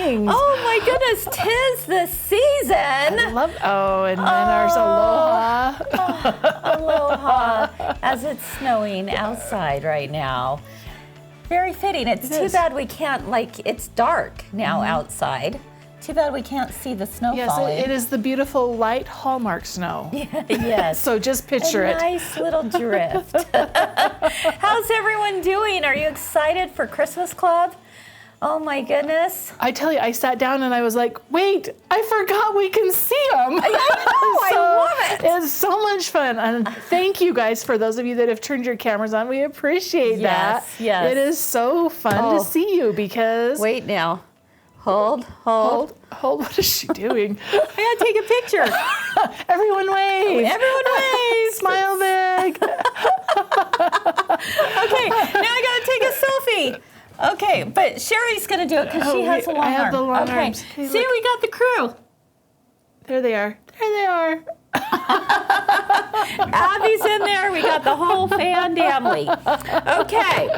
things. Oh my goodness, 'tis the season. I love, and then ours aloha. Aloha, as it's snowing outside right now. Very fitting. It's too bad we can't, it's dark now outside. Too bad we can't see the snow falling. Yes, it is the beautiful light Hallmark snow. Yes. So just picture it. Nice little drift. How's everyone doing? Are you excited for Christmas Club? Oh my goodness. I tell you, I sat down and I was like, wait, I forgot we can see them. I love it. It's so much fun. And thank you guys for those of you that have turned your cameras on. We appreciate that. Yes. It is so fun to see you because... Wait now. Hold. What is she doing? I gotta take a picture. Everyone wave. Everyone wave. Smile big. Okay, now I gotta take a selfie. Okay, but Sherry's gonna do it because she has the long arm. I have the long arms. Okay. See, we got the crew. There they are. Abby's in there. We got the whole fan family. Okay.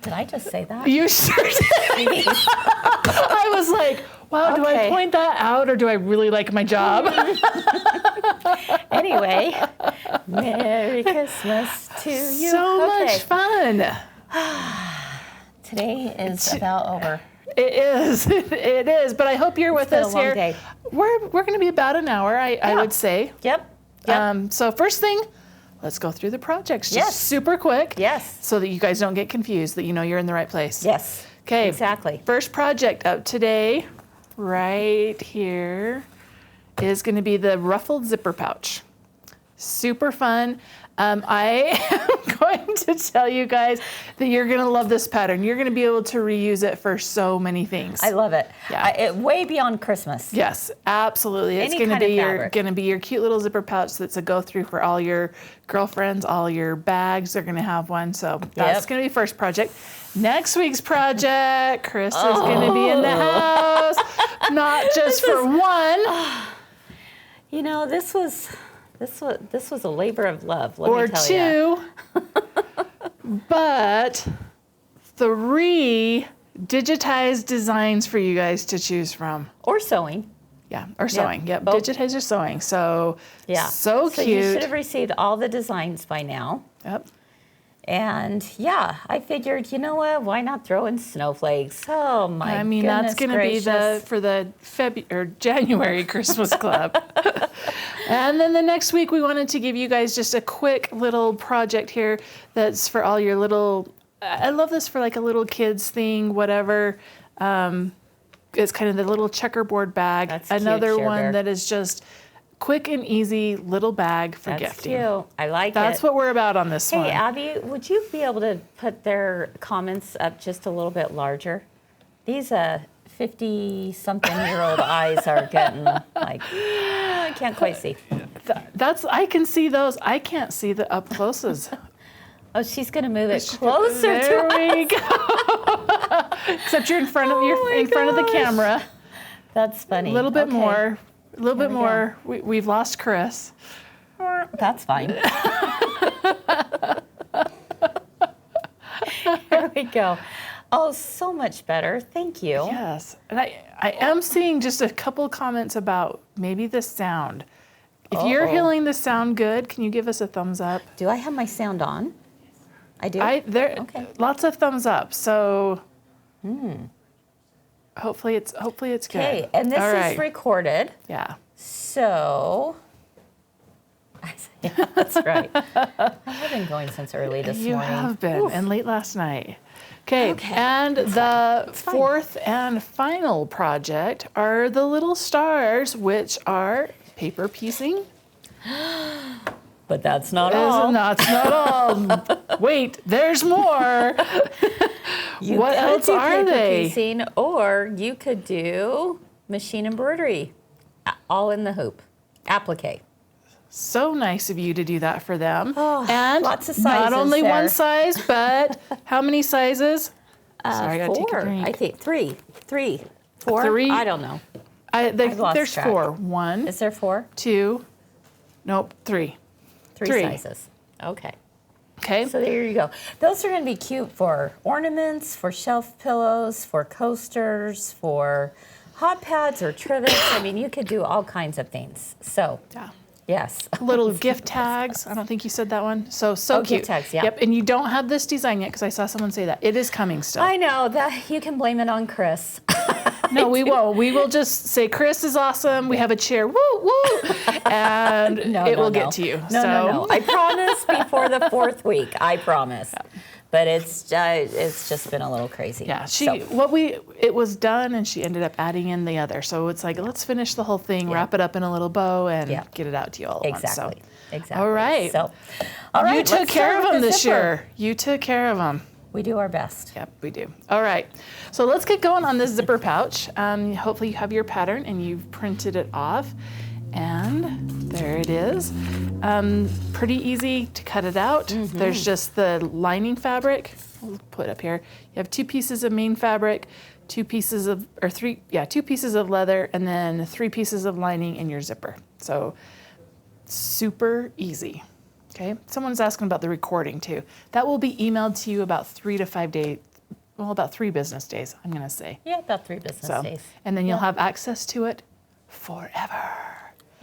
Did I just say that? You sure did. I was like, wow, do I point that out or do I really like my job? Anyway, Merry Christmas to you. So much fun. Today is about over. It is. But I hope you're with us here. Day. We're going to be about an hour, I would say. Yep. So first thing, let's go through the projects just super quick. Yes. So that you guys don't get confused, that you know you're in the right place. Yes. Okay. Exactly. First project up today, right here, is going to be the Ruffled Zipper Pouch. Super fun. I am going to tell you guys that you're going to love this pattern. You're going to be able to reuse it for so many things. I love it. Yeah. Way beyond Christmas. Yes, absolutely. It's going to be your cute little zipper pouch that's a go-through for all your girlfriends, all your bags. They're going to have one. So that's going to be first project. Next week's project, Kris is going to be in the house, not just for one. You know, this was a labor of love, let me tell you. Or two, but 3 digitized designs for you guys to choose from. Or sewing. Yeah, or sewing. Yep, digitized or sewing. So, so cute. So you should have received all the designs by now. Yep. And I figured, you know what? Why not throw in snowflakes? Oh my! I mean, that's going to be for the January Christmas Club. And then the next week, we wanted to give you guys just a quick little project here that's for all your little. I love this for like a little kids thing, whatever. It's kind of the little checkerboard bag. That's another cute, one that is just quick and easy little bag for gifting. Cute. I like it. That's what we're about on this one. Hey, Abby, would you be able to put their comments up just a little bit larger? These 50-something-year-old eyes are getting like, I can't quite see. I can see those. I can't see the up closes. Oh, she's going to move it closer there to we go. Except you're in front of the camera. That's funny. A little bit more. A little bit more. We've lost Kris. That's fine. Here we go. Oh, so much better. Thank you. Yes. And I am seeing just a couple comments about maybe the sound. If you're hearing the sound good, can you give us a thumbs up? Do I have my sound on? I do? Okay. Lots of thumbs up. So hopefully it's good. Okay, and this is recorded. Yeah. So, yeah, that's right. I have been going since early this morning. You have been, and late last night. Okay, and the fourth and final project are the little stars, which are paper piecing. But that's not all. That's not all. Wait, there's more. What else are they? Piecing, or you could do machine embroidery, all in the hoop, applique. So nice of you to do that for them. Oh, and lots of sizes. Not only there. one size, but how many sizes? Sorry, I gotta take a 4. drink. I think 3. 4. 3? I don't know. There's track. 4. 1. Is there 4? 2. Nope. 3. 3 sizes. Okay. Okay. So there you go. Those are going to be cute for ornaments, for shelf pillows, for coasters, for hot pads or trivets. I mean, you could do all kinds of things. So, Yeah. yes. Little gift tags. I don't think you said that one. So Oh, cute. gift tags, yeah. Yep. And you don't have this design yet because I saw someone say that. It is coming still. I know that you can blame it on Kris. No, we won't. We will just say Kris is awesome. We have a chair. Woo, woo. And it will get to you. No. I promise before the 4th week. I promise. But it's just been a little crazy. Yeah, So, it was done, and she ended up adding in the other. So it's like, let's finish the whole thing, wrap it up in a little bow, and get it out to you all at once. exactly. So. Exactly. All right. So, all right. You took let's care start of them with the this zipper. year. You took care of them. We do our best. Yep, we do. All right. So let's get going on this zipper pouch. Hopefully you have your pattern and you've printed it off. And there it is. Pretty easy to cut it out. There's just the lining fabric. We'll put it up here. You have 2 pieces of main fabric, 2 pieces of leather, and then 3 pieces of lining in your zipper. So super easy. Okay. Someone's asking about the recording too. That will be emailed to you about 3 to 5 days. Well, about 3 business days, I'm going to say. Yeah, about 3 business days. And then you'll have access to it forever.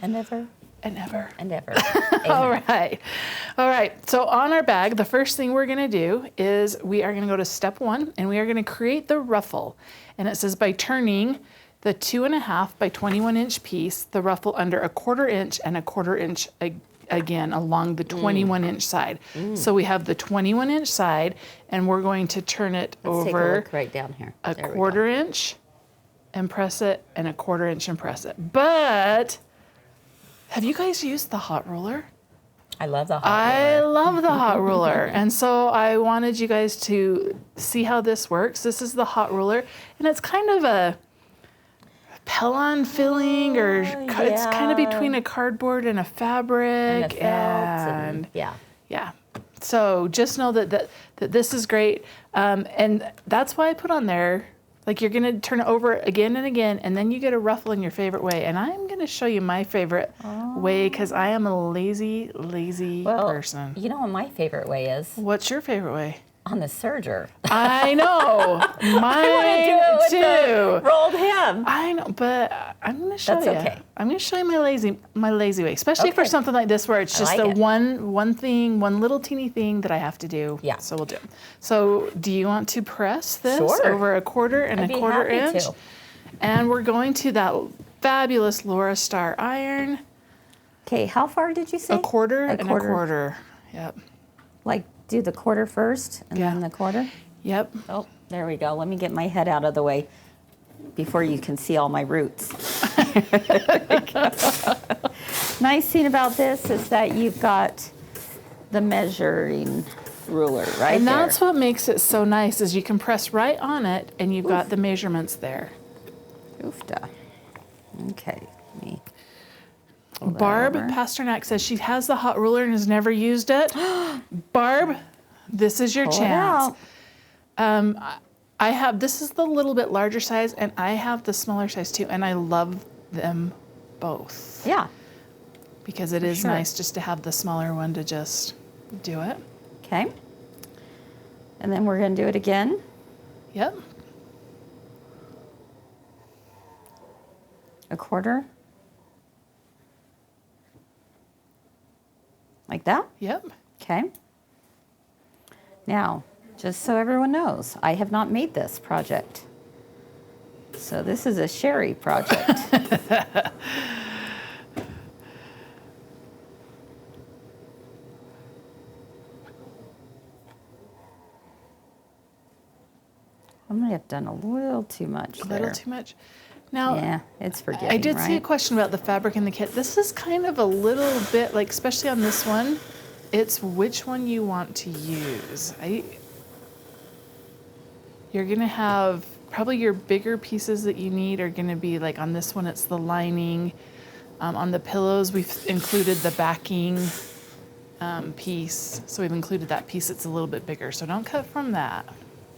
And ever. And ever. And ever. All right. All right. So on our bag, the first thing we're going to do is we are going to go to step 1 and we are going to create the ruffle. And it says by turning the 2.5 by 21 inch piece, the ruffle under a 1/4 inch and a 1/4 inch again along the 21 inch side. So we have the 21 inch side and we're going to turn it Let's take a over look right down here. a There we go. 1/4 inch and press it and a 1/4 inch and press it. But have you guys used the hot ruler? I love the hot I love the hot ruler. And so I wanted you guys to see how this works. This is the hot ruler and it's kind of a Pellon filling or it's kind of between a cardboard and a fabric. and a felt and yeah. Yeah. So just know that this is great. And that's why I put on there, like you're going to turn it over again and again, and then you get a ruffle in your favorite way. And I'm going to show you my favorite way because I am a lazy person. You know what my favorite way is? What's your favorite way? On the serger. I know. Mine too. Rolled hem. I know, but I'm going to show That's you. okay. I'm going to show you my lazy way, especially for Okay. something like this where it's just like a it. one little teeny thing that I have to do. Yeah. So we'll do it. So do you want to press this Sure. over a 1/4 and I'd a be 1/4 happy inch? to. And we're going to that fabulous Laura Star iron, Okay, how far did you say? a 1/4 and a 1/4. 1/4. Yep. Like do the 1/4 first and then the 1/4? Yep. Oh, there we go. Let me get my head out of the way before you can see all my roots. Nice thing about this is that you've got the measuring ruler right And there. that's what makes it so nice is you can press right on it and you've got the measurements there. Oofda. Okay. Let me Barb over. Pasternak says she has the hot ruler and has never used it. Barb, this is your Pull it chance. out. I have, this is the little bit larger size and I have the smaller size too. And I love them both Yeah. because it is sure. nice just to have the smaller one to just do it. Okay. And then we're going to do it again. Yep. A 1/4. Like that? Yep. Okay. Now, just so everyone knows, I have not made this project. So this is a Cheri project. I might have done a little too much A there. little too much. Now, Yeah, it's forgetting, I did right? see a question about the fabric in the kit. This is kind of a little bit, like, especially on this one, it's which one you want to use. You're going to have, probably your bigger pieces that you need are going to be, like, on this one, it's the lining. On the pillows, we've included the backing piece. So we've included that piece that's a little bit bigger. So don't cut from that.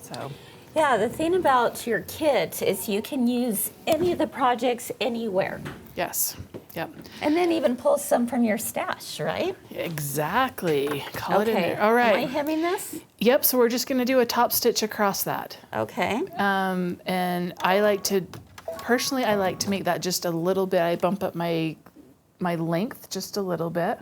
So. Yeah, the thing about your kit is you can use any of the projects anywhere. Yes. Yep. And then even pull some from your stash, right? Exactly. Call it in Okay. there. All right. Am I hemming this? Yep. So we're just going to do a top stitch across that. Okay. And personally, I like to make that just a little bit. I bump up my length just a little bit.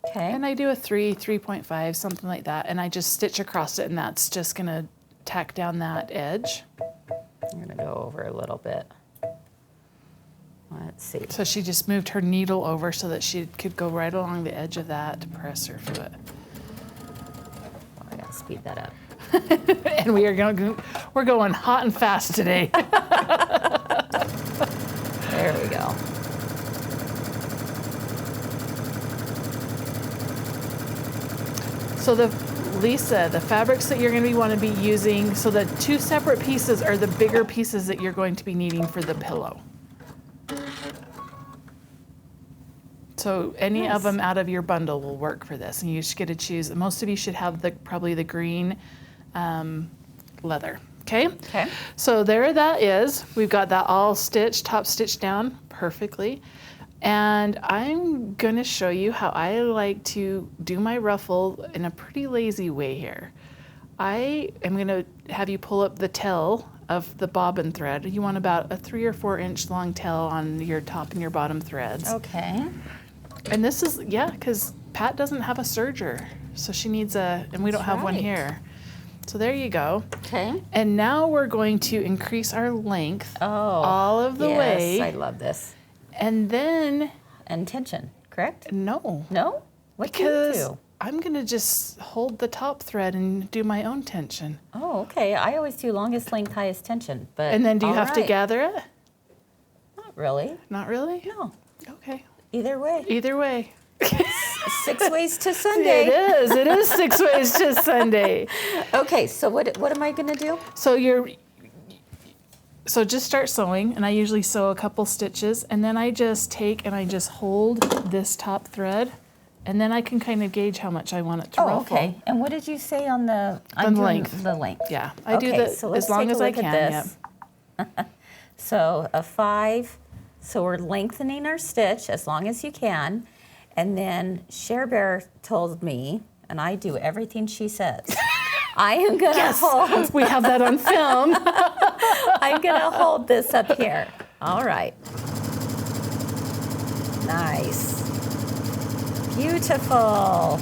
Okay. And I do a 3.5, something like that. And I just stitch across it, and that's just going to tack down that edge. I'm going to go over a little bit. Let's see. So she just moved her needle over so that she could go right along the edge of that to press her foot. Oh, I got to speed that up. And we're going hot and fast today. There we go. So Lisa, the fabrics that you're going to want to be using, so the two separate pieces are the bigger pieces that you're going to be needing for the pillow. So any of them out of your bundle will work for this, and you just get to choose. Most of you should have probably the green leather. Okay. Okay. So there that is. We've got that all stitched, top stitched down perfectly. And I'm going to show you how I like to do my ruffle in a pretty lazy way here. I am going to have you pull up the tail of the bobbin thread. You want about a 3 or 4 inch long tail on your top and your bottom threads. Okay. And this is, because Pat doesn't have a serger. So she needs and we don't have one here. So there you go. Okay. And now we're going to increase our length all of the way. Yes, I love this. And then... And tension, correct? No. No? What do you Because do? I'm going to just hold the top thread and do my own tension. Oh, okay. I always do longest length, highest tension. But And then do you all have to right. gather it? Not really. Not really? No. Okay. Either way. Either way. 6 ways to Sunday. It is. It is 6 ways to Sunday. Okay, so what am I going to do? So just start sewing, and I usually sew a couple stitches, and then I just take and I just hold this top thread, and then I can kind of gauge how much I want it to ruffle. Okay. And what did you say on the length? The length. Yeah, I do that so let's as long take as a I look can. at Yep. this. So a 5. So we're lengthening our stitch as long as you can, and then Cher Bear told me, and I do everything she says. I am going to hold. We have that on film. I'm going to hold this up here. All right. Nice. Beautiful.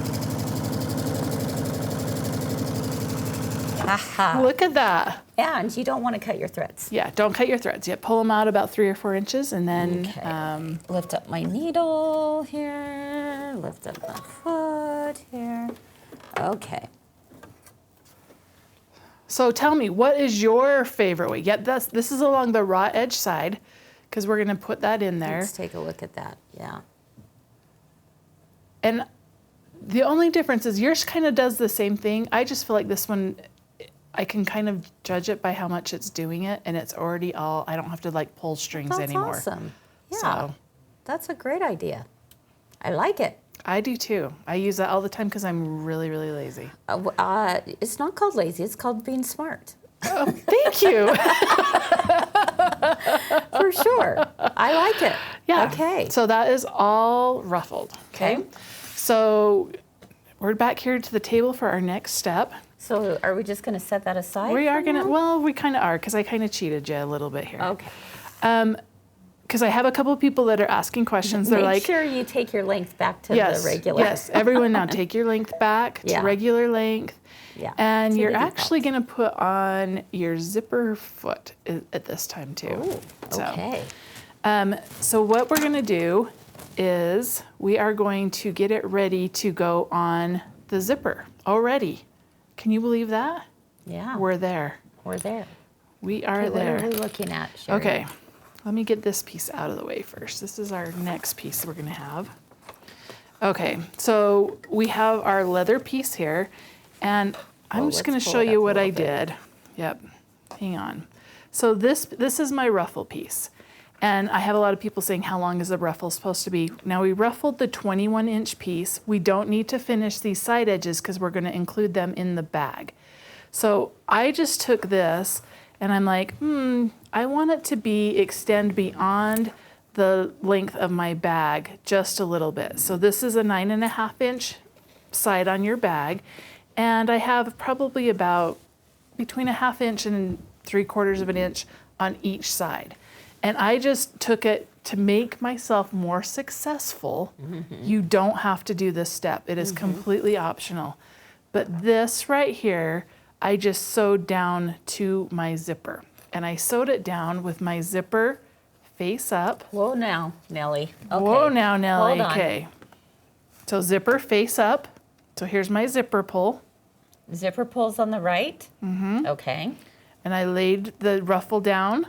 Aha. Look at that. And you don't want to cut your threads. Yeah, don't cut your threads. Yeah, pull them out about 3 or 4 inches, and then Okay. Lift up my needle here. Lift up my foot here. Okay. So tell me, what is your favorite way? Yeah, this is along the raw edge side, because we're going to put that in there. Let's take a look at that. Yeah. And the only difference is yours kind of does the same thing. I just feel like this one, I can kind of judge it by how much it's doing it, and it's already all, I don't have to like pull strings That's anymore. awesome. Yeah. So That's a great idea. I like it. I do too. I use that all the time because I'm really, really lazy. It's not called lazy. It's called being smart. Oh, thank you. For sure. I like it. Yeah. Okay. So that is all ruffled. Okay. Okay. So we're back here to the table for our next step. So are we just going to set that aside? We are for going to, now? well, we kind of are, because I kind of cheated you a little bit here. Okay. Because I have a couple of people that are asking questions. They're Make like, sure you take your length back to yes, the regular. yes, everyone now take your length back to Yeah. regular length. Yeah. And to you're the default. actually going to put on your zipper foot at this time too. Ooh, okay. So what we're going to do is we are going to get it ready to go on the zipper already. Can you believe that? Yeah. We're there. We're there. We are Okay, there. What are we looking at, Cheri? Okay, let me get this piece out of the way first. This is our next piece we're gonna have. Okay, so we have our leather piece here, and I'm Well, just let's gonna pull show it you up a what I little bit. did. Yep, hang on. So this is my ruffle piece, and I have a lot of people saying, how long is the ruffle supposed to be? Now we ruffled the 21-inch piece. We don't need to finish these side edges because we're gonna include them in the bag. So I just took this, and I'm like, I want it to extend beyond the length of my bag just a little bit. So this is a 9.5 inch side on your bag. And I have probably about between a 1/2 inch and 3/4 of an inch on each side. And I just took it to make myself more successful. You don't have to do this step. It is completely optional. But this right here, I just sewed down to my zipper. And I sewed it down with my zipper face up. Whoa now, Nellie. Okay. Whoa now, Nellie. Hold on. Okay. So zipper face up. So here's my zipper pull. Zipper pulls on the right. Okay. And I laid the ruffle down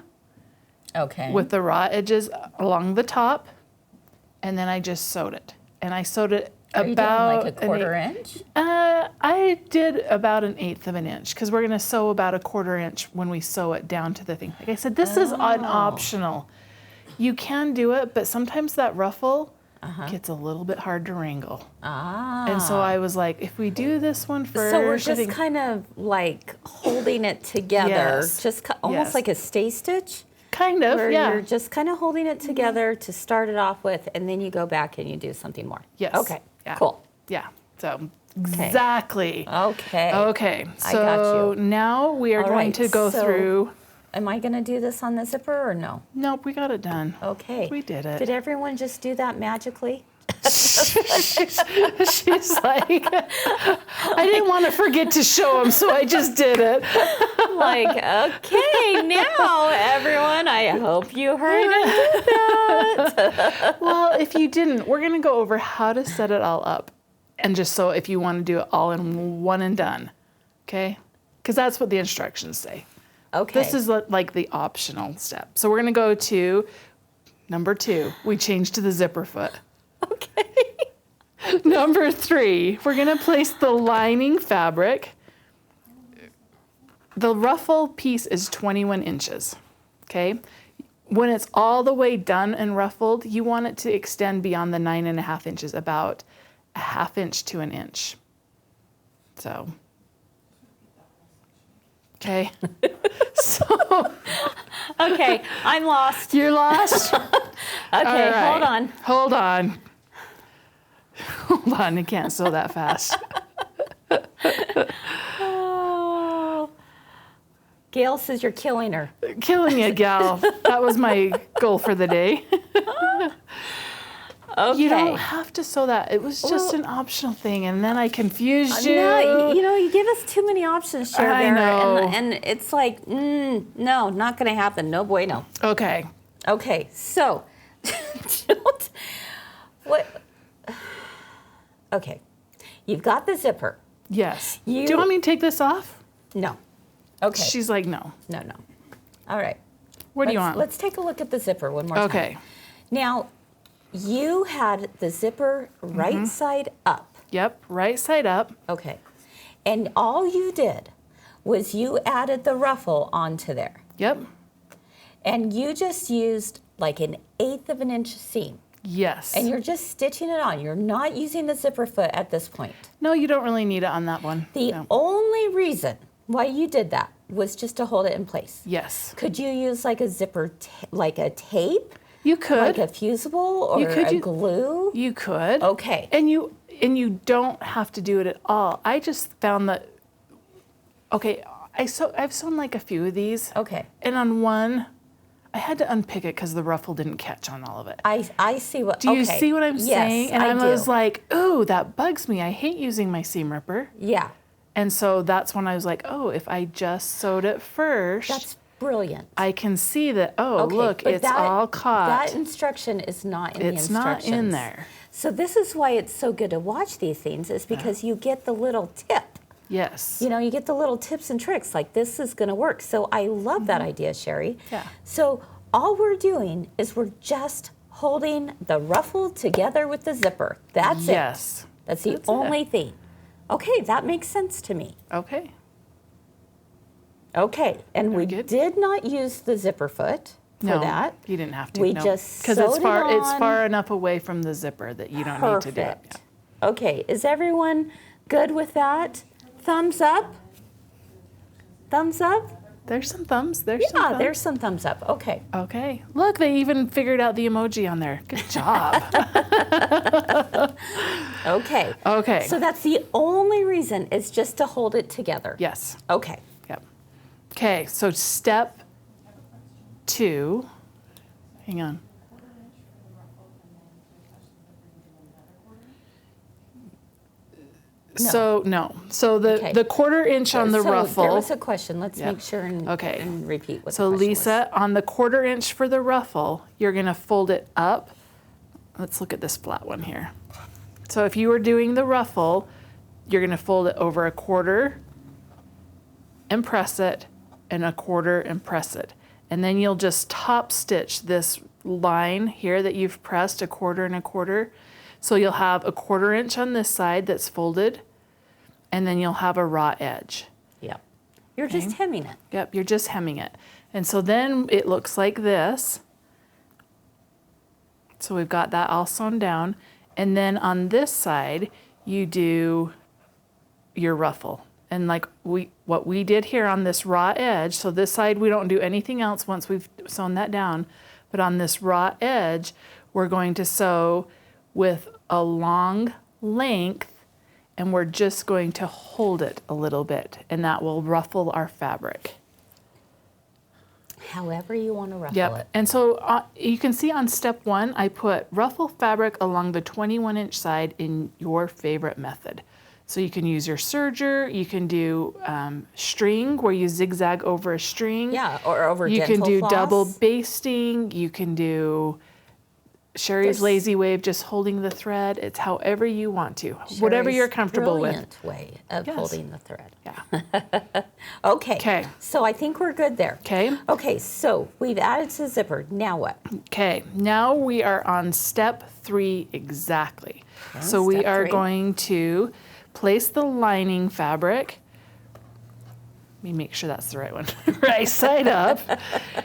Okay. with the raw edges along the top. And then I just sewed it. And I sewed it Are you about doing like a 1/4 inch? I did about 1/8 of an inch because we're going to sew about a 1/4 inch when we sew it down to the thing. Like I said, this is an optional. You can do it, but sometimes that ruffle gets a little bit hard to wrangle. And so I was like, if we do this one first. So we're just kind of like holding it together, Yes. just almost Yes. like a stay stitch. kind of, Where yeah. you're just kind of holding it together to start it off with, and then you go back and you do something more. Yes. Okay. Yeah. Cool. Yeah. So exactly. Okay. Okay. I So got you. now we are All going right, to go so- through. Am I going to do this on the zipper or no? Nope, we got it done. Okay. We did it. Did everyone just do that magically? She's like, I didn't want to forget to show him, so I just did it. Like, okay, now everyone, I hope you heard me do that. Well, if you didn't, we're going to go over how to set it all up. And just so if you want to do it all in one and done. Okay? Because that's what the instructions say. Okay. This is like the optional step. So we're going to go to number 2. We changed to the zipper foot. okay. Number 3, we're going to place the lining fabric. The ruffle piece is 21 inches. Okay? When it's all the way done and ruffled, you want it to extend beyond the 9.5 inches, about a 1/2 inch to an inch. So, okay. So, Okay, I'm lost. you're lost? Okay, All right. hold on. Hold on. Hold on, I can't sew that fast. Oh. Gail says you're killing her. Killing you, gal. That was my goal for the day. Okay. You don't have to sew that. It was just an optional thing, and then I confused you. No, you know, you give us too many options, Cher. I know. And it's like, no, not going to happen. No bueno. Okay. Okay, so, what? Okay, you've got the zipper. Yes. Do You- you want me to take this off? No. Okay. She's like, no. No. All right. What do you want? Let's take a look at the zipper one more time. Okay. Now, you had the zipper right side up. Yep. Right side up. Okay. And all you did was you added the ruffle onto there. Yep. And you just used like an 1/8 of an inch seam. Yes. And you're just stitching it on. You're not using the zipper foot at this point. No, you don't really need it on that one. The No. only reason why you did that was just to hold it in place. Yes. Could you use like a zipper, like a tape? You could. Like a fusible or You could a use- glue? You could. Okay. And you don't have to do it at all. I just found that. Okay, I've sewn like a few of these. Okay. And on one, I had to unpick it because the ruffle didn't catch on all of it. I see what. Do you okay. see what I'm Yes, saying? And I was do. like, ooh, that bugs me. I hate using my seam ripper. Yeah, And so that's when I was like, oh, if I just sewed it first, that's brilliant. I can see that, oh, Okay, look, but it's all caught. That instruction is not in the It's not instructions. in there. So this is why it's so good to watch these things, is because you get the little tip. Yes. You know, you get the little tips and tricks, like this is going to work. So I love that idea, Cheri. Yeah. So all we're doing is we're just holding the ruffle together with the zipper. That's it. Yes. That's the That's only it. thing. Okay, that makes sense to me. Okay. Okay, and we good. did not use the zipper foot for No, that. you didn't have to. We no. just because sewed it's it far. It's on. far enough away from the zipper that you don't need to do it. Perfect. Okay, is everyone good with that? Thumbs up? Thumbs up? There's some thumbs. There's some Yeah, thumbs. there's some thumbs up. Okay. Okay. Look, they even figured out the emoji on there. Good job. Okay. Okay. So that's the only reason, is just to hold it together. Yes. Okay. Yep. Okay, so step 2. Hang on. No. So the Okay. the 1/4 inch on the So ruffle. there was a question. Let's Yep. make sure and, Okay. and repeat what So the question Lisa, on the 1/4 inch for the ruffle, you're gonna fold it up. Let's look at this flat one here. So if you were doing the ruffle, you're gonna fold it over a 1/4 and press it, and a 1/4 and press it. And then you'll just top stitch this line here that you've pressed, a 1/4 and a 1/4. So you'll have a 1/4 inch on this side that's folded, and then you'll have a raw edge. Yep. You're just hemming it. Yep, you're just hemming it. And so then it looks like this. So we've got that all sewn down. And then on this side, you do your ruffle. And like what we did here on this raw edge, so this side we don't do anything else once we've sewn that down. But on this raw edge, we're going to sew with a long length, and we're just going to hold it a little bit, and that will ruffle our fabric. However you want to ruffle Yep. it. And so you can see on step 1, I put ruffle fabric along the 21-inch side in your favorite method. So you can use your serger, you can do string where you zigzag over a string. Yeah, or over You dental can do floss. double basting, you can do Sherry's There's- lazy way of just holding the thread. It's however you want to, whatever Sherry's you're comfortable with. brilliant way of Yes. holding the thread. Yeah. Okay. 'Kay. So I think we're good there. Okay. Okay, so we've added to the zipper. Now what? Okay, now we are on step 3 exactly. So we step are 3. going to place the lining fabric. Let me make sure that's the right one. Right side up.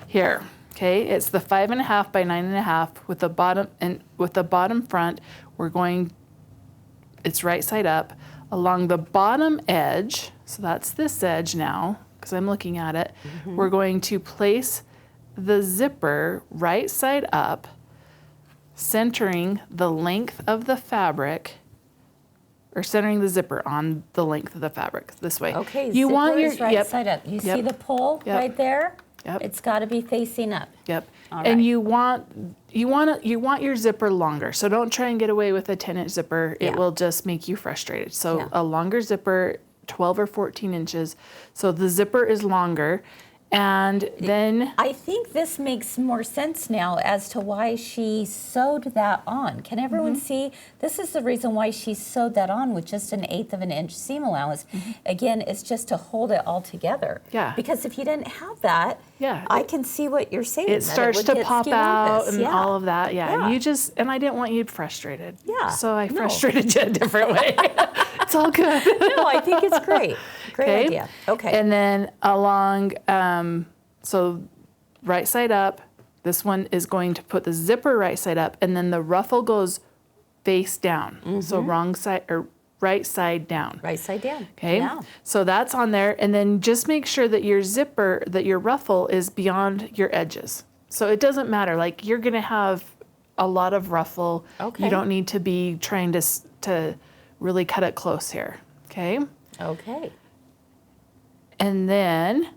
Here. Okay, it's the 5.5 by 9.5 with the bottom and with the bottom front. We're going. It's right side up along the bottom edge. So that's this edge now, because I'm looking at it. We're going to place the zipper right side up, centering the length of the fabric, or centering the zipper on the length of the fabric this way. Okay, you zipper want your is right side up. You see Yep. the pole Yep. right there? Yep. It's got to be facing up. Yep. All And right. you want your zipper longer. So don't try and get away with a 10-inch zipper. It Yeah. will just make you frustrated. So Yeah. a longer zipper, 12 or 14 inches. So the zipper is longer. And then I think this makes more sense now as to why she sewed that on. Can everyone Mm-hmm. see? This is the reason why she sewed that on with just an 1/8 of an inch seam allowance. Again, it's just to hold it all together. Mm-hmm. Yeah. Because if you didn't have that, Yeah, I can see what you're saying. it that starts would to get pop skimpus. out and Yeah. all of that. Yeah. Yeah. And I didn't want you frustrated. Yeah, So I no. frustrated you a different way. It's all good. No, I think it's great. Great Okay. idea. Okay. And then along, so right side up, this one is going to put the zipper right side up, and then the ruffle goes face down. So wrong side or right side down. right side down. Okay. Yeah. So that's on there, and then just make sure that your zipper, that your ruffle is beyond your edges. So it doesn't matter. Like you're gonna have a lot of ruffle. Okay. You don't need to be trying to really cut it close here. Okay. Okay. And then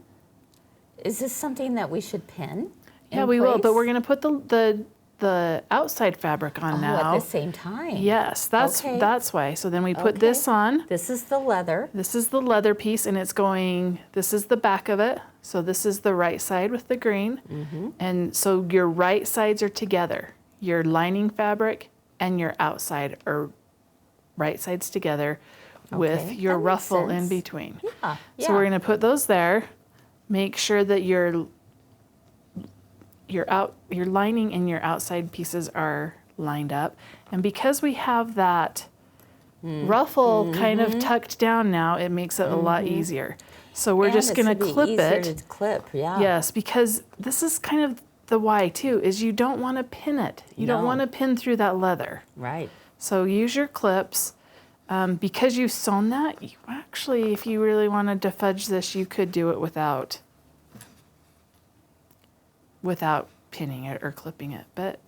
Is this something that we should pin? yeah, in we will, but place? we're gonna put the outside fabric on Oh, now. at the same time. Yes, that's Okay. that's why. So then we put this Okay. on. This is the leather. This is the leather piece, and it's going, this is the back of it. So this is the right side with the green. And so your right sides are together. Your lining fabric and your outside are right sides together with Okay, your that makes ruffle in sense. between. Yeah. So we're gonna put those there. Make sure that your lining and your outside pieces are lined up. And because we have that ruffle kind of tucked down now, it makes it a lot easier. So we're just gonna clip it. To clip, yeah. Yes, because this is kind of the why too, is you don't want to pin it. You don't No. want to pin through that leather. Right. So use your clips. Because you've sewn that, you actually, if you really wanted to fudge this, you could do it without without pinning it or clipping it. But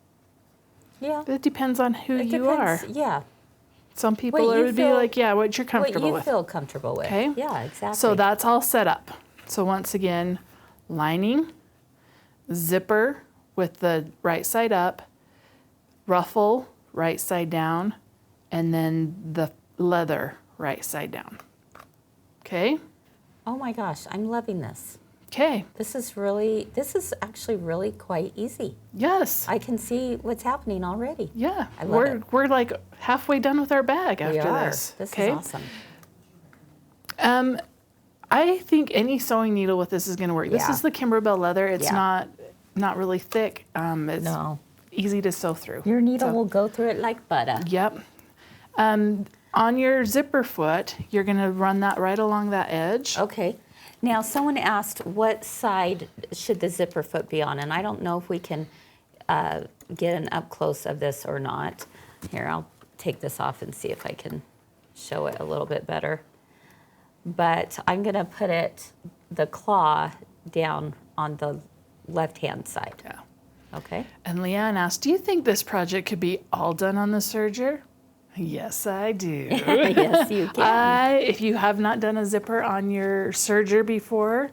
Yeah. it depends on who you are. Yeah. Some people What you would be feel- like, yeah, what you're comfortable What you with. feel comfortable with. Okay. Yeah, exactly. So that's all set up. So once again, lining, zipper with the right side up, ruffle right side down, and then the leather right side down. Okay? Oh my gosh, I'm loving this. Okay. This is actually really quite easy. Yes. I can see what's happening already. Yeah. I love it. We're like halfway done with our bag after We are. this. This Okay? is awesome. I think any sewing needle with this is going to work. This Yeah. is the Kimberbell leather. It's Yeah. not really thick. It's No. easy to sew through. Your needle So- will go through it like butter. Yep. On your zipper foot, you're going to run that right along that edge. Okay. Now, someone asked what side should the zipper foot be on, and I don't know if we can get an up close of this or not. Here, I'll take this off and see if I can show it a little bit better. But I'm going to put the claw down on the left-hand side. Yeah. Okay. And Leanne asked, do you think this project could be all done on the serger? Yes, I do. Yes, you can. If you have not done a zipper on your serger before,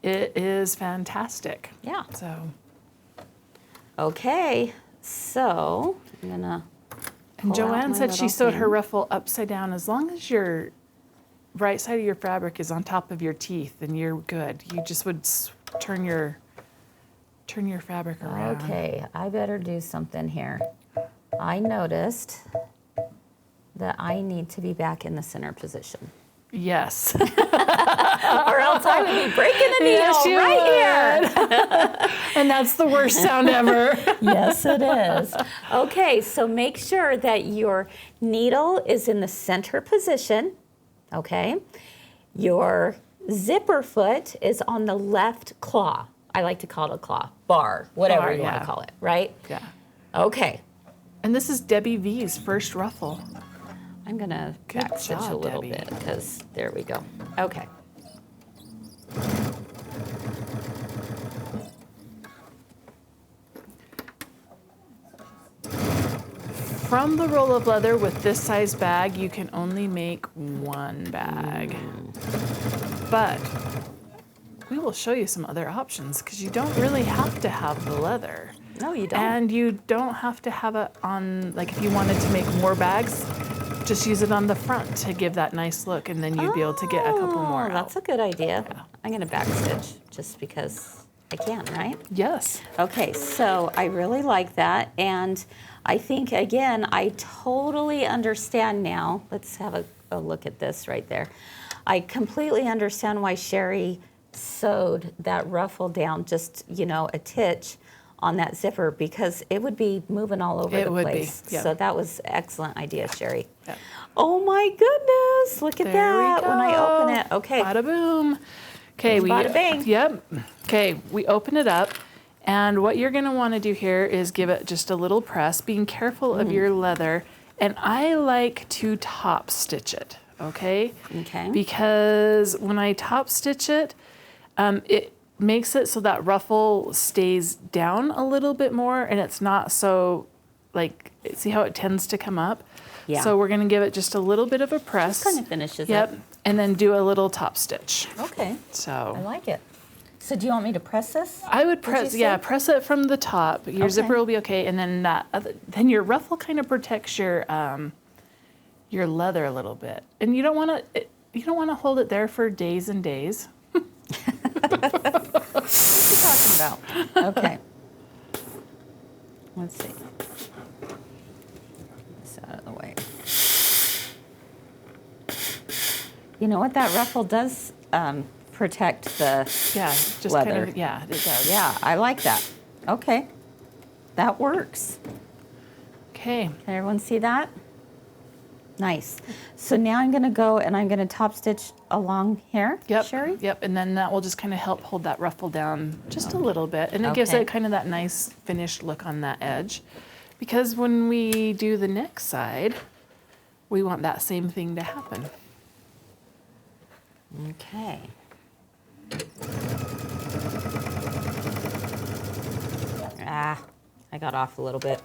it is fantastic. Yeah. So, Okay. So I'm gonna. and pull out Joanne my said she little sewed her thing. ruffle upside down. As long as your right side of your fabric is on top of your teeth, then you're good. You just would turn your fabric around. Okay, I better do something here. I noticed that I need to be back in the center position. Yes. Or else I would be breaking the needle Yes, you right here. And that's the worst sound ever. Yes, it is. Okay, so make sure that your needle is in the center position, okay? Your zipper foot is on the left claw. I like to call it a claw, bar, whatever Bar, you want yeah. to call it, right? Yeah. Okay, And this is Debbie V's first ruffle. I'm gonna Good back stitch a job, little Debbie. bit because there we go. Okay. From the roll of leather with this size bag, you can only make one bag. But we will show you some other options because you don't really have to have the leather. No, you don't. And you don't have to have it on, like if you wanted to make more bags, just use it on the front to give that nice look and then you'd be able to get a couple more out. That's a good idea. I'm gonna back stitch just because I can, right? Yes. Okay, so I really like that, and I think, again, I totally understand now. Let's have a look at this right there. I completely understand why Cheri sewed that ruffle down just, a titch on that zipper, because it would be moving all over It the would be, place. yeah. So that was excellent idea, Cheri. Yeah. Oh my goodness, look at There we that when I go. open it. Okay, Bada boom. Okay, Bada bing. Yep. Okay, we open it up, and what you're going to want to do here is give it just a little press, being careful of your leather. And I like to top stitch it. Okay. Okay. Because when I top stitch it, it makes it so that ruffle stays down a little bit more, and it's not so see how it tends to come up. Yeah. So we're going to give it just a little bit of a press. kind of finishes Yep. it. And then do a little top stitch. Okay, I So like it. So do you want me to press this? I would you press, say? press it from the top. Your Okay. zipper will be okay, and then then your ruffle kind of protects your leather a little bit. And you don't want to hold it there for days and days. What are you talking about? Okay. Let's see. Get this out of the way. You know what? That ruffle does protect the. Yeah, just Leather. kind of, yeah, it does. Yeah, I like that. Okay. That works. Okay. Can everyone see that? Nice. So now I'm going to go and I'm going to top stitch along here, Yep. Cheri? Yep. And then that will just kind of help hold that ruffle down just a little bit. And it gives Okay. it kind of that nice finished look on that edge. Because when we do the next side, we want that same thing to happen. Okay. I got off a little bit.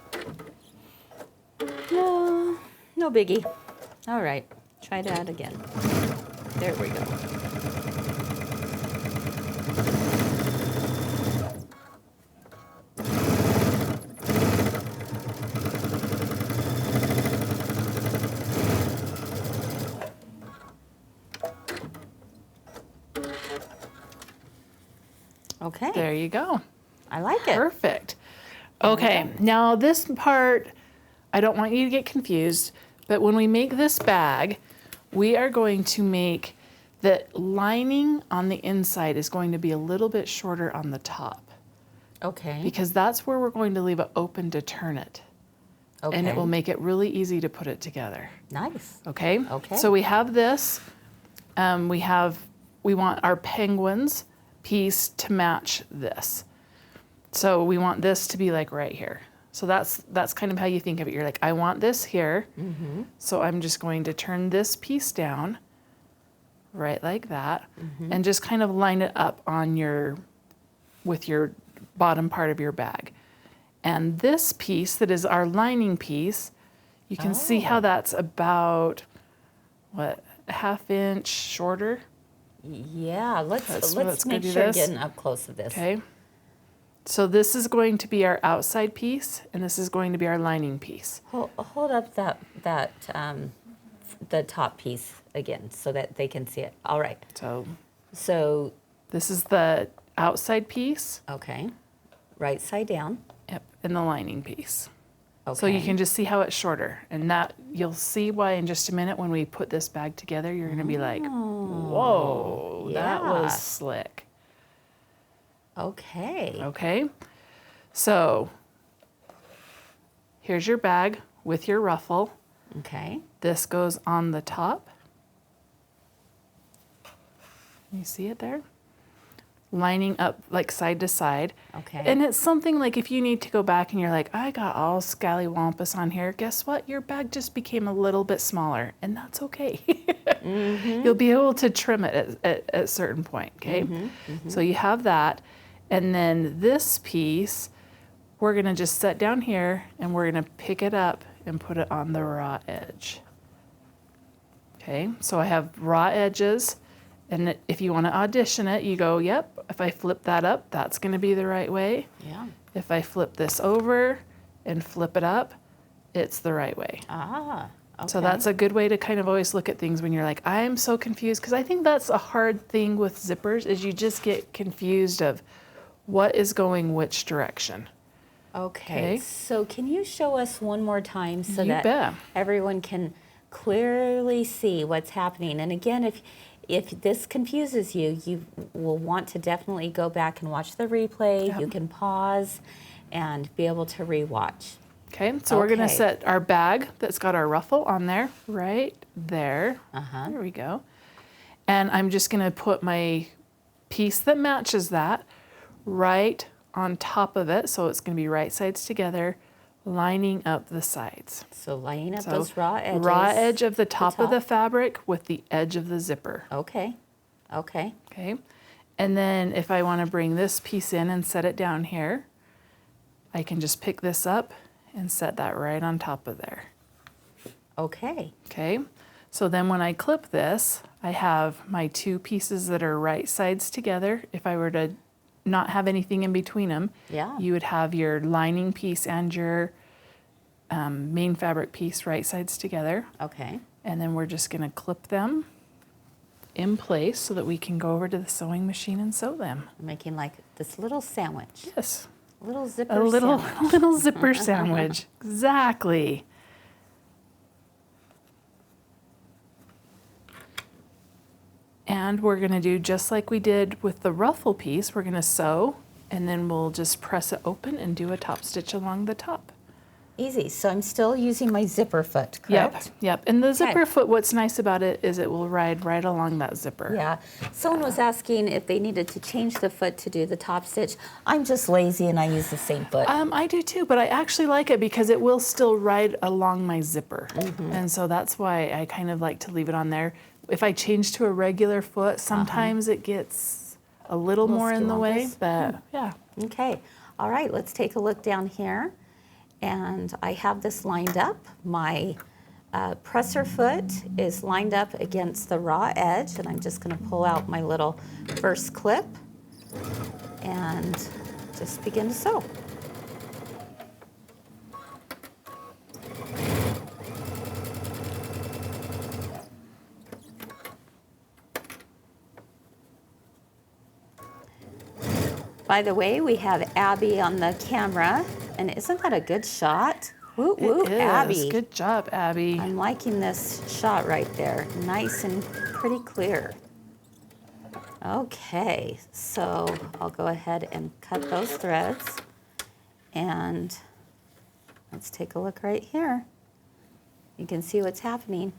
No biggie. All right, try that again. There we go. Okay. There you go. I like it. Perfect. Okay, now this part, I don't want you to get confused, but when we make this bag, we are going to make the lining on the inside is going to be a little bit shorter on the top. Okay. Because that's where we're going to leave it open to turn it. Okay. And it will make it really easy to put it together. Nice. Okay? Okay. So we have this. We want our penguins piece to match this. So we want this to be like right here. So that's kind of how you think of it. You're like, I want this here. Mm-hmm. So I'm just going to turn this piece down, right like that, and just kind of line it up on with your bottom part of your bag. And this piece that is our lining piece, you can see how that's about, what, a ½ inch shorter? Yeah, let's let's go make do sure this. getting up close to this. Okay. So this is going to be our outside piece, and this is going to be our lining piece. Hold up the top piece again so that they can see it. All right. So This is the outside piece. okay, right side down. Yep, and the lining piece. Okay. So you can just see how it's shorter, and that you'll see why in just a minute when we put this bag together. You're going to be like, "Whoa, that yeah. was slick." Okay. Okay, so here's your bag with your ruffle. Okay. This goes on the top. You see it there? Lining up like side to side. Okay. And it's something like if you need to go back and you're like, I got all scallywampus on here, guess what? Your bag just became a little bit smaller, and that's okay. You'll be able to trim it at a certain point, okay? So you have that. And then this piece, we're gonna just set down here and we're gonna pick it up and put it on the raw edge. Okay, so I have raw edges. And if you want to audition it, you go, yep, if I flip that up, that's going to be the right way. Yeah. If I flip this over and flip it up, it's the right way. Okay. So that's a good way to kind of always look at things when you're like, I'm so confused. Because I think that's a hard thing with zippers is you just get confused of what is going which direction. Okay. So can you show us one more time so You that bet. everyone can clearly see what's happening? And again, if this confuses you, you will want to definitely go back and watch the replay. Yep. You can pause and be able to rewatch. Okay, so we're going to Okay. set our bag that's got our ruffle on there, right there. Uh-huh. There we go. And I'm just going to put my piece that matches that right on top of it. So it's going to be right sides together, lining up the sides. So lining up So those raw edges. raw edge of the top of the top. fabric with the edge of the zipper. Okay. Okay. Okay. And then if I want to bring this piece in and set it down here, I can just pick this up and set that right on top of there. Okay. Okay. So then when I clip this, I have my two pieces that are right sides together. If I were to not have anything in between them, Yeah. you would have your lining piece and your main fabric piece right sides together. Okay. And then we're just going to clip them in place so that we can go over to the sewing machine and sew them. I'm making like this little sandwich. Yes, Little zipper a little sandwich. little zipper sandwich. Exactly. And we're going to do just like we did with the ruffle piece. We're going to sew, and then we'll just press it open and do a top stitch along the top. Easy. So I'm still using my zipper foot, Yep, correct? yep. And the Okay. zipper foot, what's nice about it is it will ride right along that zipper. Yeah. Someone was asking if they needed to change the foot to do the top stitch. I'm just lazy and I use the same foot. I do too, but I actually like it because it will still ride along my zipper. And so that's why I kind of like to leave it on there. If I change to a regular foot, sometimes it gets a little more in the way, skimpus. but yeah. Okay. All right, let's take a look down here. And I have this lined up. My presser foot is lined up against the raw edge, and I'm just going to pull out my little first clip and just begin to sew. By the way, we have Abby on the camera, and isn't that a good shot? Woo woo, It is. Abby. Good job, Abby. I'm liking this shot right there. Nice and pretty clear. Okay, so I'll go ahead and cut those threads. And let's take a look right here. You can see what's happening.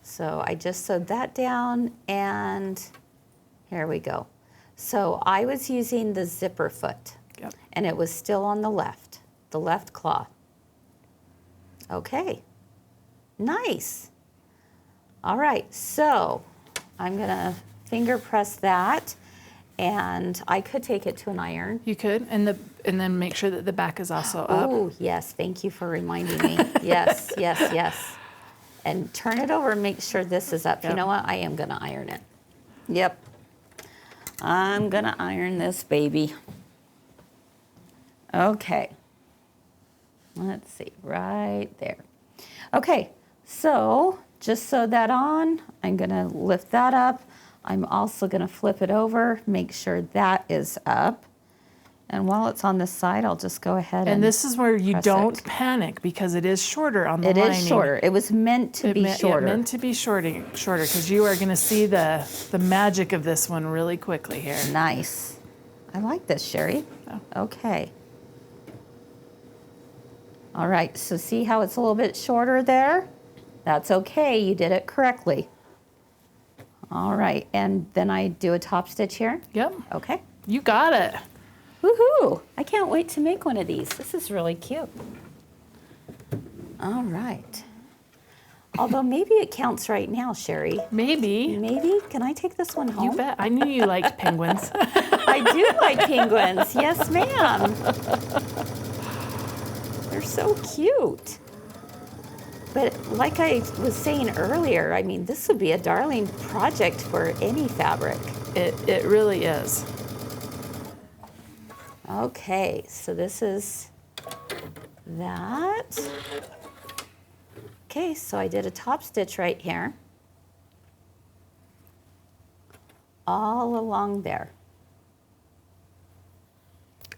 So I just sewed that down, and here we go. So I was using the zipper foot, Yep. and it was still on the left claw. Okay, nice. All right, so I'm gonna finger press that, and I could take it to an iron. You could, and then make sure that the back is also up. Oh, yes, thank you for reminding me. Yes, yes, yes. And turn it over and make sure this is up. Yep. You know what, I am gonna iron it. Yep. I'm gonna iron this baby. Okay. Let's see, right there. Okay, so just sew that on. I'm gonna lift that up. I'm also gonna flip it over, make sure that is up. And while it's on this side, I'll just go ahead and this is where you press don't it. panic because it is shorter on the It lining. is shorter. It was meant to be shorter. Meant to be shorter because you are going to see the magic of this one really quickly here. Nice. I like this, Cheri. Oh. Okay. All right, so see how it's a little bit shorter there? That's okay, you did it correctly. All right, and then I do a top stitch here? Yep. Okay. You got it. Woohoo! I can't wait to make one of these. This is really cute. All right. Although maybe it counts right now, Cheri. Maybe. Maybe? Can I take this one home? You bet. I knew you liked penguins. I do like penguins. Yes, ma'am. They're so cute. But like I was saying earlier, I mean, this would be a darling project for any fabric. It really is. Okay, so this is that. Okay, so I did a top stitch right here. All along there.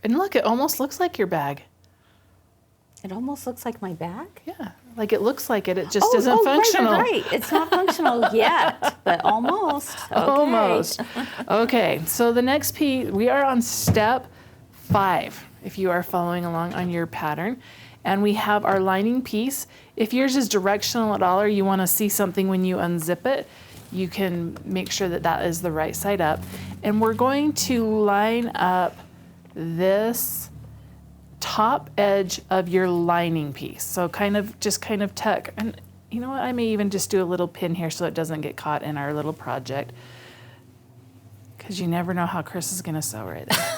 And look, it almost looks like your bag. It almost looks like my bag. Yeah, like it looks like it. It just isn't functional. Right. It's not functional yet, but almost. Okay. Almost. Okay, so the next piece, we are on step 5, if you are following along on your pattern. And we have our lining piece. If yours is directional at all or you want to see something when you unzip it, you can make sure that that is the right side up. And we're going to line up this top edge of your lining piece. So kind of tuck. And you know what, I may even just do a little pin here so it doesn't get caught in our little project. Because you never know how Kris is going to sew right there.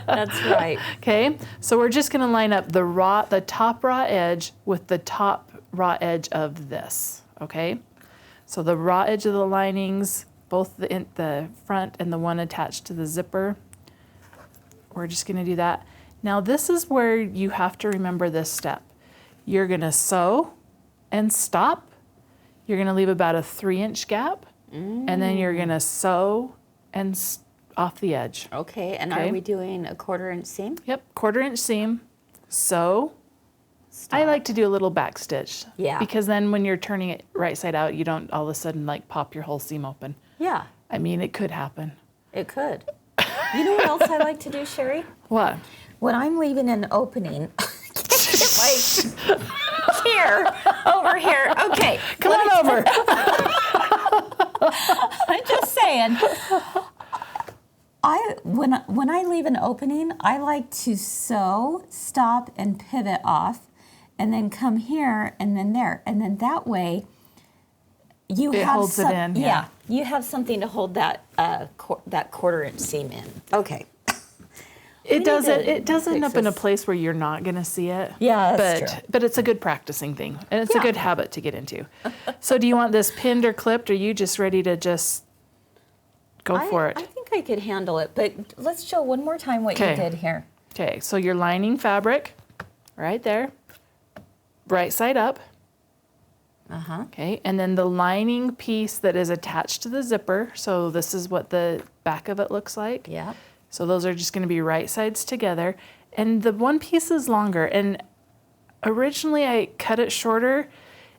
That's right. Okay, so we're just going to line up the top raw edge with the top raw edge of this. Okay, so the raw edge of the linings, both the front and the one attached to the zipper. We're just going to do that. Now this is where you have to remember this step. You're going to sew and stop. You're going to leave about a 3-inch gap. And then you're gonna sew and off the edge. Okay, and Okay. are we doing a 1/4-inch seam? Yep, 1/4-inch seam, sew. Stop. I like to do a little back stitch. Yeah. Because then when you're turning it right side out, you don't all of a sudden like pop your whole seam open. Yeah, I mean, it could happen. it could. You know what else I like to do, Cheri? What? When I'm leaving an opening, get my chair over here. Okay, Come on over. I'm just saying. When I leave an opening, I like to sew, stop, and pivot off, and then come here and then there, and then that way you It have holds it in, yeah. you have something to hold that that 1/4-inch seam in. Okay. It does end up in a this. place where you're not going to see it. Yeah, that's but, true. But it's a good practicing thing, and it's a Yeah. good habit to get into. So do you want this pinned or clipped, or are you just ready to just go for it? I think I could handle it, but let's show one more time what you Okay. did here. Okay, so your lining fabric, right there, right side up. Okay, and then the lining piece that is attached to the zipper. So this is what the back of it looks like. Yeah. So those are just going to be right sides together. And the one piece is longer. And originally I cut it shorter,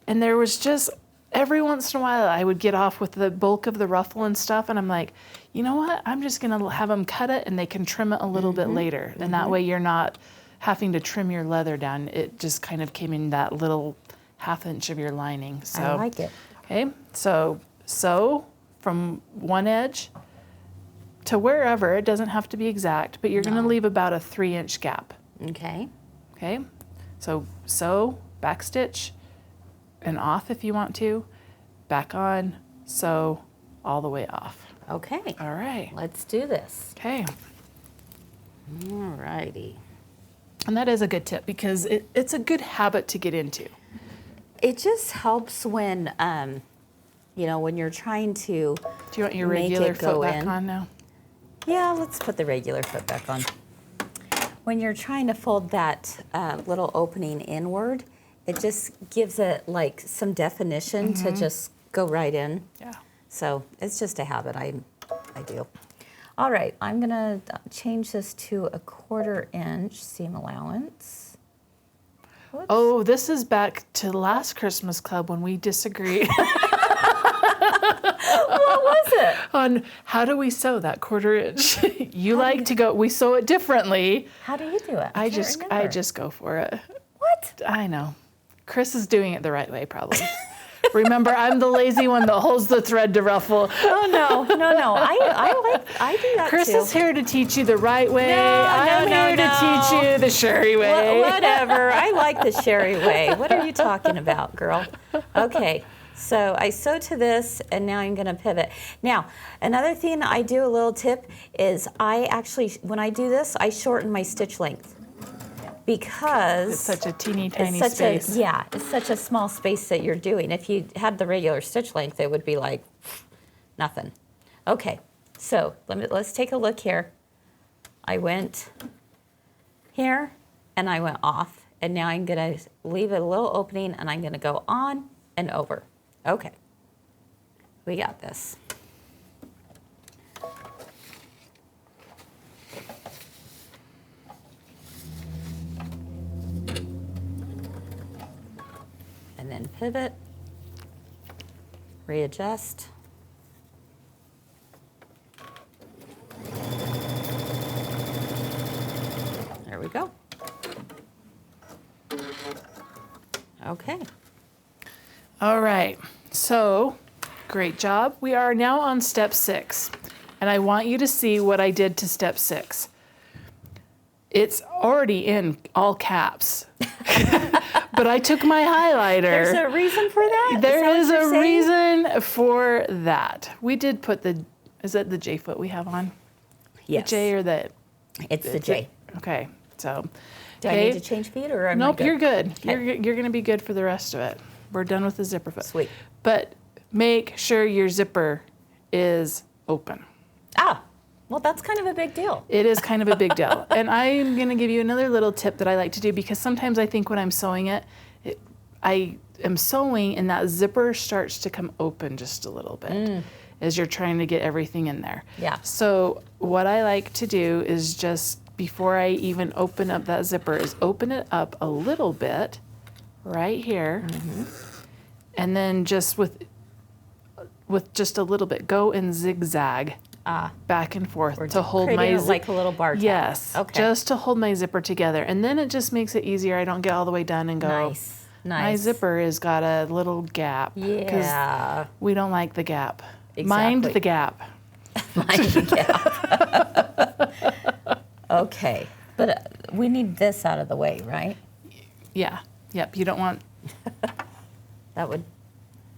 and there was just every once in a while I would get off with the bulk of the ruffle and stuff. And I'm like, you know what? I'm just going to have them cut it, and they can trim it a little bit later. And that way you're not having to trim your leather down. It just kind of came in that little ½ inch of your lining. So, I like it. Okay, so sew from one edge to wherever. It doesn't have to be exact, but you're going to leave about a 3-inch gap. Okay. Okay, so sew, back stitch, and off if you want to, back on, sew, all the way off. Okay. All right. Let's do this. Okay, All righty. and that is a good tip because it's a good habit to get into. It just helps when, when you're trying to. Do you want your Make regular it go foot back in. on now? Yeah, let's put the regular foot back on. When you're trying to fold that little opening inward, it just gives it like some definition to just go right in. Yeah. So it's just a habit I do. All right, I'm gonna change this to a 1/4 inch seam allowance. Whoops. Oh, this is back to last Christmas club when we disagreed What was it? on how do we sew that 1/4 inch. You like to go, we sew it differently. How do you do it? I can't just remember. go for it. What? I know. Chris is doing it the right way, probably. Remember, I'm the lazy one that holds the thread to ruffle. Oh no. I do that Chris too. is here to teach you the right way. No, I'm here to teach you the Cheri way. Whatever. I like the Cheri way. What are you talking about, girl? Okay. So I sew to this, and now I'm going to pivot. Now, another thing I do, a little tip, is I actually, when I do this, I shorten my stitch length. Because It's such a teeny tiny it's such space. it's such a small space that you're doing. If you had the regular stitch length, it would be like nothing. Okay, so let's take a look here. I went here and I went off, and now I'm gonna leave a little opening, and I'm gonna go on and over. Okay, we got this. And then pivot, readjust. There we go. Okay. All right, so great job. We are now on step 6, and I want you to see what I did to step 6. It's already in all caps, but I took my highlighter. There's a reason for that? There that is what a you're saying? reason for that. We did put is that the J foot we have on? Yes. The J or the? It's the J. Okay, so. Do I need to change feet, or am I Nope, good? you're good. Okay. You're going to be good for the rest of it. We're done with the zipper foot. Sweet. But make sure your zipper is open. Ah, well, that's kind of a big deal. It is kind of a big deal. And I'm going to give you another little tip that I like to do, because sometimes I think when I'm sewing I am sewing and that zipper starts to come open just a little bit as you're trying to get everything in there. Yeah. So what I like to do is just before I even open up that zipper is open it up a little bit right here. And then just with just a little bit, go and zigzag back and forth to hold my Creating it like a little bar tack. Yes, Okay. just to hold my zipper together. And then it just makes it easier. I don't get all the way done and go, Nice. my zipper has got a little gap. 'cause Yeah. we don't like the gap. Mind Exactly. the gap. Mind the gap. Okay. But we need this out of the way, right? Yeah. Yep. You don't want, That would,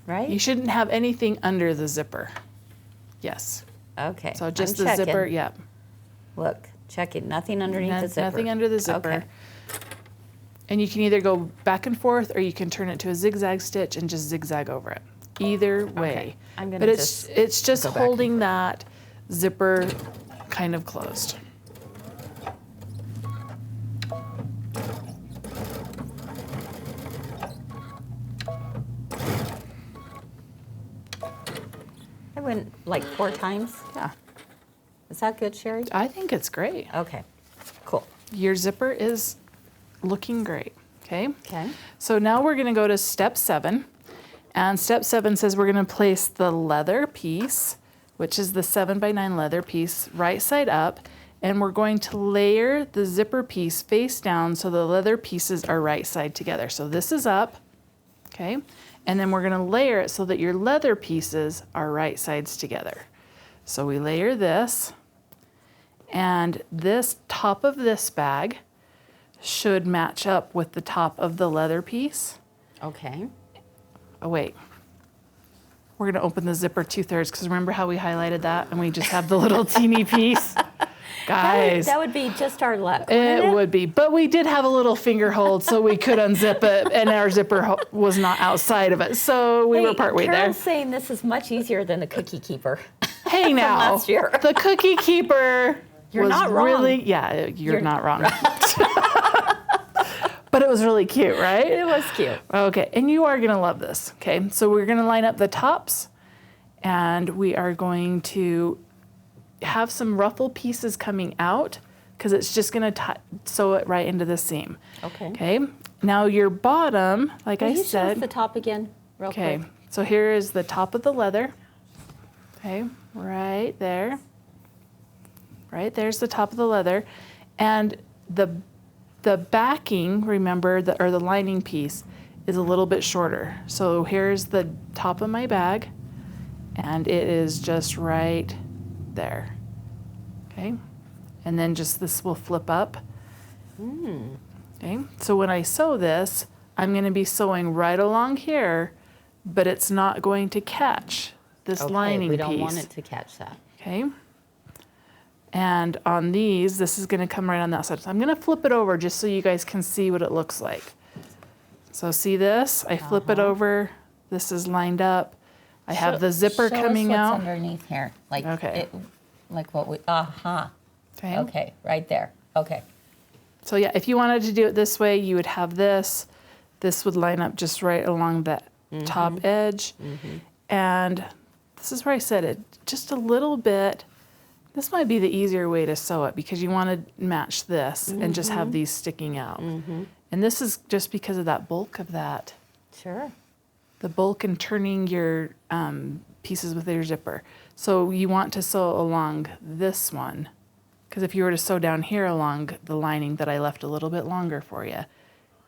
right? you shouldn't have anything under the zipper. Yes. Okay. So just I'm the checking. zipper. Yep. Look, Check it. Nothing underneath the zipper. Nothing under the zipper. Okay. And you can either go back and forth or you can turn it to a zigzag stitch and just zigzag over it. Either way. Okay. I'm gonna but it's just go back and holding that zipper kind of closed. I went like 4 times. Yeah. Is that good, Cheri? I think it's great. Okay. Cool. Your zipper is looking great. Okay. Okay. So now we're going to go to step 7. And step 7 says we're going to place the leather piece, which is the 7x9 leather piece, right side up. And we're going to layer the zipper piece face down so the leather pieces are right side together. So this is up. Okay. And then we're going to layer it so that your leather pieces are right sides together. So we layer this. And this top of this bag should match up with the top of the leather piece. Okay. Oh, wait. We're going to open the zipper 2/3 because remember how we highlighted that and we just have the little teeny piece? Guys. That would be just our luck. It would be. But we did have a little finger hold so we could unzip it and our zipper was not outside of it. So we were partway there. Carol's saying this is much easier than the cookie keeper. Hey now, last year. the cookie keeper You're was not wrong. really, yeah, you're not wrong. But it was really cute, right? It was cute. Okay, and you are gonna love this, okay? So we're gonna line up the tops and we are going to have some ruffle pieces coming out because it's just gonna sew it right into the seam. Okay. Okay, now your bottom, like Will I you show us said. the top again, real Okay, quick? so here is the top of the leather. Okay, right there. Right there's the top of the leather. And the backing, remember, or the lining piece is a little bit shorter. So here's the top of my bag, and it is just right there. Okay, and then just this will flip up. Okay, so when I sew this, I'm going to be sewing right along here, but it's not going to catch this lining we piece. don't want it to catch that. Okay. And on these, this is going to come right on that side. So I'm going to flip it over just so you guys can see what it looks like. So see this? I flip it over. This is lined up. I have the zipper coming Show us out. what's underneath here. Like Okay. like what we, Okay. Okay, right there. Okay. So yeah, if you wanted to do it this way, you would have this. This would line up just right along that top edge. And this is where I said it, just a little bit. This might be the easier way to sew it because you want to match this and just have these sticking out. And this is just because of that bulk of that. Sure. The bulk and turning your pieces with your zipper. So you want to sew along this one because if you were to sew down here along the lining that I left a little bit longer for you,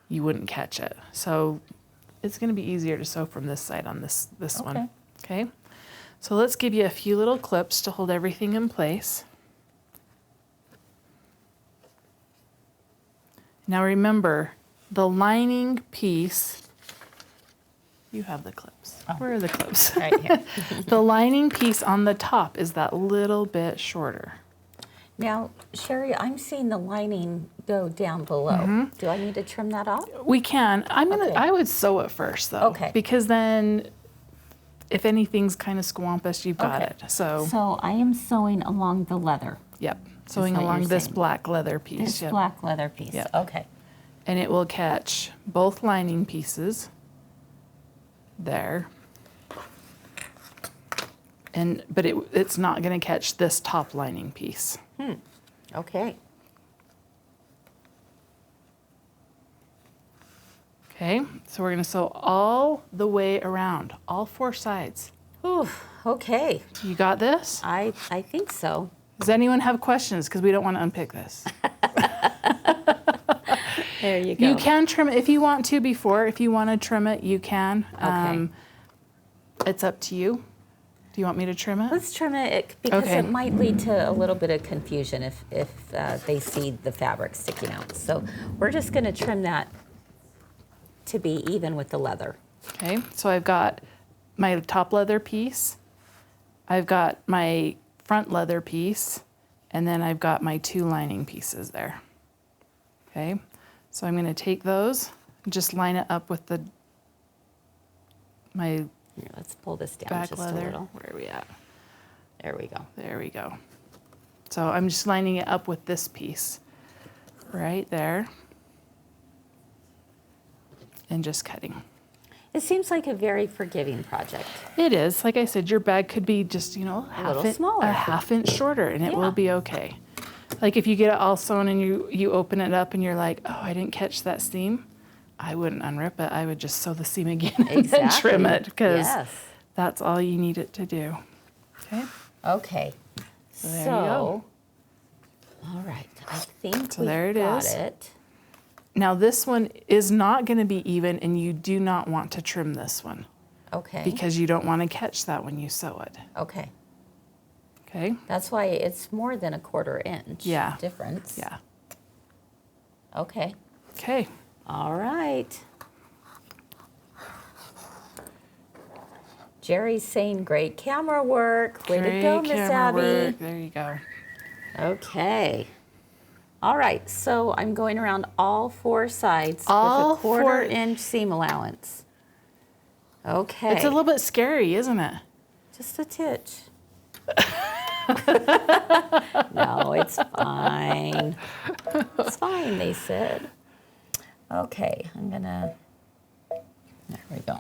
you wouldn't catch it. So it's going to be easier to sew from this side on this one. Okay. So let's give you a few little clips to hold everything in place. Now remember, the lining piece, you have the clips. Where are the clips? Right here. The lining piece on the top is that little bit shorter. Now, Cheri, I'm seeing the lining go down below. Do I need to trim that off? We can. Okay. I would sew it first though. Okay. Because then if anything's kind of squampus, you've got it. So I am sewing along the leather. Yep. Sewing what along you're this saying. black leather piece. This Yep. black leather piece. Yep. Okay. And it will catch both lining pieces there. But it's not going to catch this top lining piece. Okay. Okay, so we're going to sew all the way around, all 4 sides. Ooh, okay. You got this? I think so. Does anyone have questions? Because we don't want to unpick this. There you go. You can trim it if you want to before. If you want to trim it, you can. Okay. It's up to you. Do you want me to trim it? Let's trim it because Okay. it might lead to a little bit of confusion if they see the fabric sticking out. So we're just going to trim that to be even with the leather. Okay, so I've got my top leather piece. I've got my front leather piece. And then I've got my 2 lining pieces there. Okay, so I'm going to take those and just line it up with my Here, let's pull this down back just leather. a little. Where are we at? There we go. There we go. So I'm just lining it up with this piece right there and just cutting. It seems like a very forgiving project. It is. Like I said, your bag could be just, little smaller. a half inch shorter, and it will Yeah. be okay. Like if you get it all sewn and you open it up and you're like, oh, I didn't catch that seam, I wouldn't unrip it. I would just sew the seam again and then trim it, because that's all you need it to do. Okay. Okay. So there you go. All right. I think So we there it got is. it. Now this one is not going to be even, and you do not want to trim this one Okay. because you don't want to catch that when you sew it. Okay. Okay. That's why it's more than a 1/4 inch difference. Yeah. Okay. Okay. All right. Jerry's saying great camera work. Way to go, Great Miss camera Abby. work. There you go. Okay. All right, so I'm going around all 4 sides All with a 1/4 4 inch seam allowance. Okay. It's a little bit scary, isn't it? Just a titch. No, it's fine. It's fine, they said. Okay, there we go.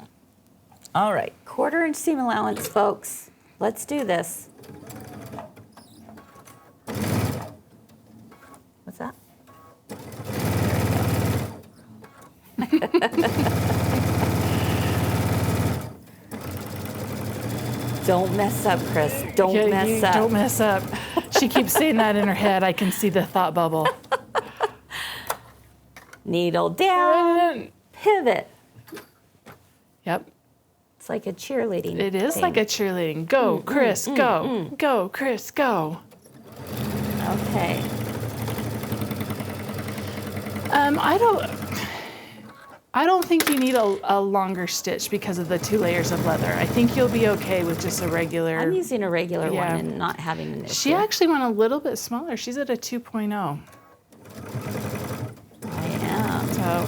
All right, 1/4 inch seam allowance, folks. Let's do this. What's that? Don't mess up, Kris. Don't mess up. Don't mess up. She keeps saying that in her head. I can see the thought bubble. Needle down, pivot. Yep. It's like a cheerleading. It is thing. like a cheerleading. Go, Kris, go. Go, Kris, go. Okay. I don't think you need a longer stitch because of the 2 layers of leather. I think you'll be okay with just a regular. I'm using a regular Yeah. one and not having an issue. She actually went a little bit smaller. She's at a 2.0. I am. So.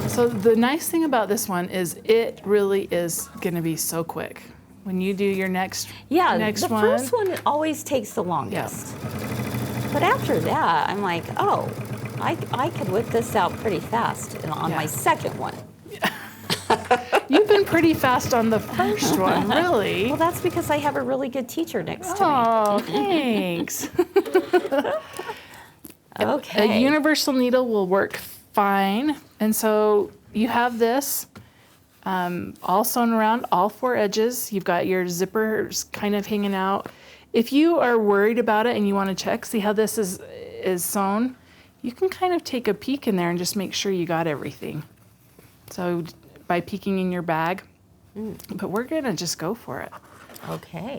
So the nice thing about this one is it really is going to be so quick. When you do your next the one, first one always takes the longest. But after that, I'm like, oh, I could whip this out pretty fast on my second one. You've been pretty fast on the first one, really. Well, that's because I have a really good teacher next to me. Oh, thanks. Okay. A universal needle will work fine. And so you have this all sewn around all 4 edges. You've got your zippers kind of hanging out. If you are worried about it and you want to check, see how this is sewn, you can kind of take a peek in there and just make sure you got everything. So by peeking in your bag, but we're gonna just go for it. Okay.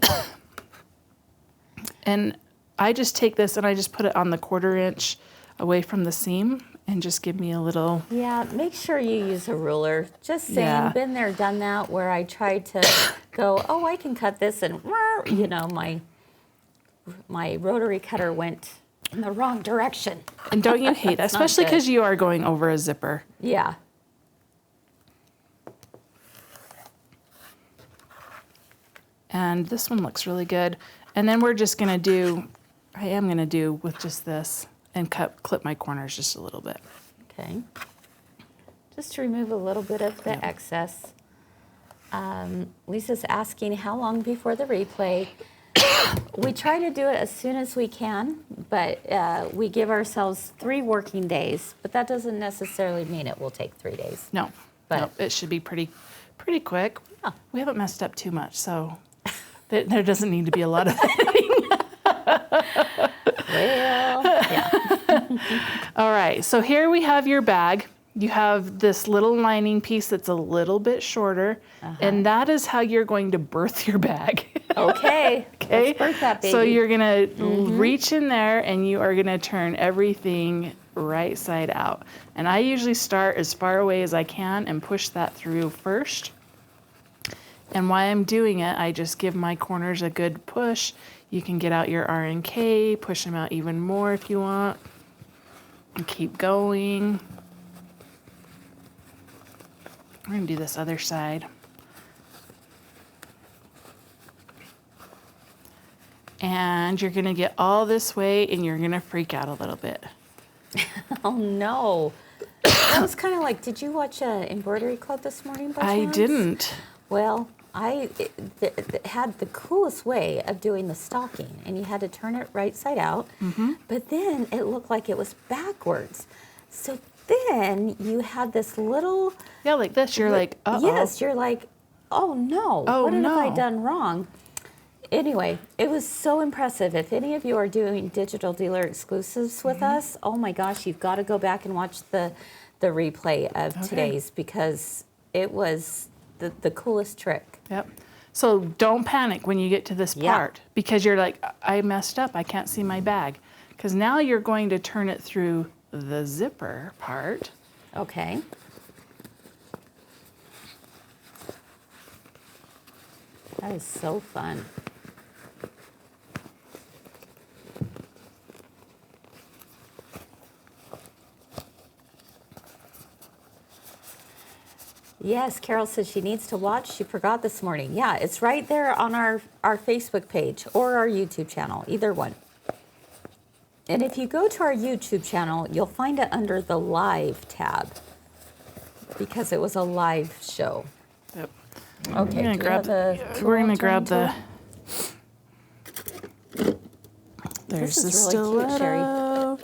And I just take this and I just put it on the 1/4 inch away from the seam and just give me a little. Yeah, make sure you use a ruler. Just saying, Yeah. been there, done that, where I tried to go, oh, I can cut this, and my rotary cutter went in the wrong direction. And don't you hate that, It's not especially good. because you are going over a zipper. Yeah. And this one looks really good. And then we're just gonna do, I am gonna do with just this and clip my corners just a little bit. Okay. Just to remove a little bit of the excess. Lisa's asking how long before the replay. We try to do it as soon as we can, but we give ourselves 3 working days, but that doesn't necessarily mean it will take 3 days. No, But- it should be pretty quick. Oh. We haven't messed up too much, so there doesn't need to be a lot of editing. Well, yeah. All right, so here we have your bag. You have this little lining piece that's a little bit shorter, and that is how you're going to birth your bag. Okay. Okay. Let's birth that baby. So you're gonna reach in there and you are gonna turn everything right side out. And I usually start as far away as I can and push that through first. And while I'm doing it, I just give my corners a good push. You can get out your R and K, push them out even more if you want. And keep going. We're gonna do this other side. And you're gonna get all this way and you're gonna freak out a little bit. Oh no. That was kind of like, did you watch Embroidery Club this morning by I chance? didn't. Well, it had the coolest way of doing the stocking, and you had to turn it right side out, but then it looked like it was backwards. So then you had this little... Yeah, like this, you're like, uh-oh. Yes, you're like, oh no, Oh, what have I no. done wrong? Anyway, it was so impressive. If any of you are doing digital dealer exclusives with us, oh my gosh, you've got to go back and watch the replay of today's, because it was the coolest trick. Yep. So don't panic when you get to this part, because you're like, I messed up, I can't see my bag. Because now you're going to turn it through the zipper part. Okay. That is so fun. Yes, Carol says she needs to watch. She forgot this morning. Yeah, it's right there on our Facebook page or our YouTube channel, either one. And if you go to our YouTube channel, you'll find it under the live tab, because it was a live show. Yep. Okay, We're gonna grab the. There's This the is really cute, Cheri. stiletto.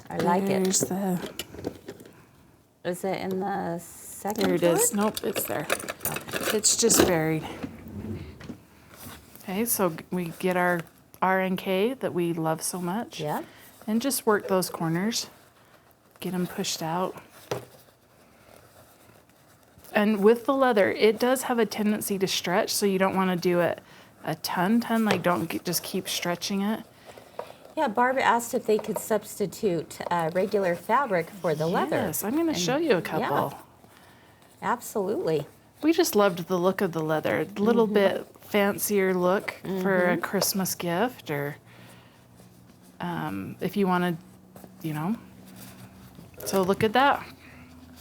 I like There's it. Is it in the second There it drawer? is. Nope, it's there. It's just buried. Okay, so we get our R and K that we love so much. Yeah. And just work those corners. Get them pushed out. And with the leather, it does have a tendency to stretch, so you don't want to do it a ton, like don't just keep stretching it. Yeah, Barb asked if they could substitute regular fabric for the leather. Yes, I'm going to show you a couple. Yeah, absolutely. We just loved the look of the leather. A little bit fancier look for a Christmas gift, or if you want to, So look at that.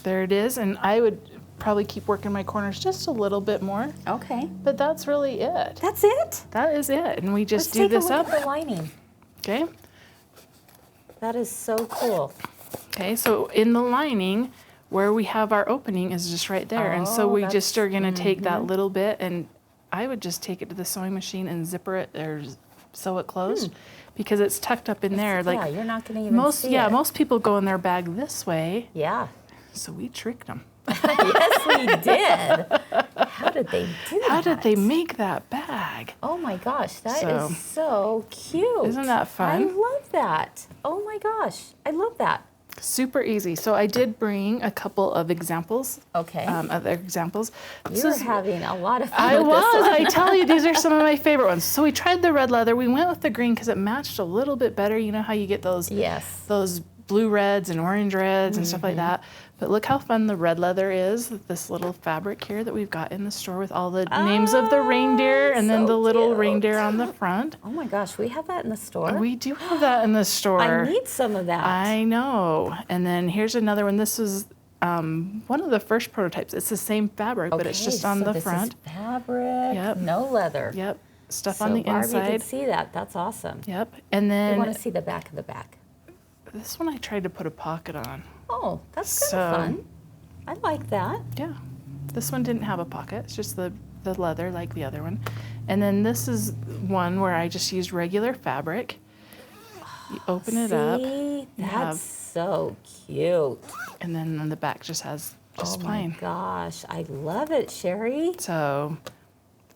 There it is. And I would probably keep working my corners just a little bit more. Okay. But that's really it. That's it? That is it. And we just Let's do take this a look up. at the lining. Okay. That is so cool. Okay, so in the lining, where we have our opening is just right there. And so we just are going to take that little bit, and I would just take it to the sewing machine and zipper it or sew it closed, because it's tucked up in there. Yeah, Like you're not going to even see it. most people go in their bag this way. Yeah. So we tricked them. Yes, we did. How did they do that? How did they make that bag? Oh my gosh, that is so cute. Isn't that fun? I love that. Oh my gosh, I love that. Super easy. So I did bring a couple of examples. Okay. Other examples. You're having a lot of fun I with this was. one. I tell you, these are some of my favorite ones. So we tried the red leather. We went with the green because it matched a little bit better. You know how you get those those blue reds and orange reds and stuff like that. But look how fun the red leather is. This little fabric here that we've got in the store with all the names of the reindeer and then so the little cute. reindeer on the front. Oh my gosh, we have that in the store? We do have that in the store. I need some of that. I know. And then here's another one. This is one of the first prototypes. It's the same fabric, but it's just on the front. This is fabric, Yep. no leather. Yep. Stuff So on the Barbie inside. could see that. That's awesome. Yep. And I then want to see the back of the back. this one I tried to put a pocket on. Oh, that's kind of fun. I like that. Yeah. This one didn't have a pocket. It's just the leather like the other one. And then this is one where I just used regular fabric. You open it up. See, you that's have- so cute. And then on the back just has just Oh plain. my gosh, I love it, Cheri. So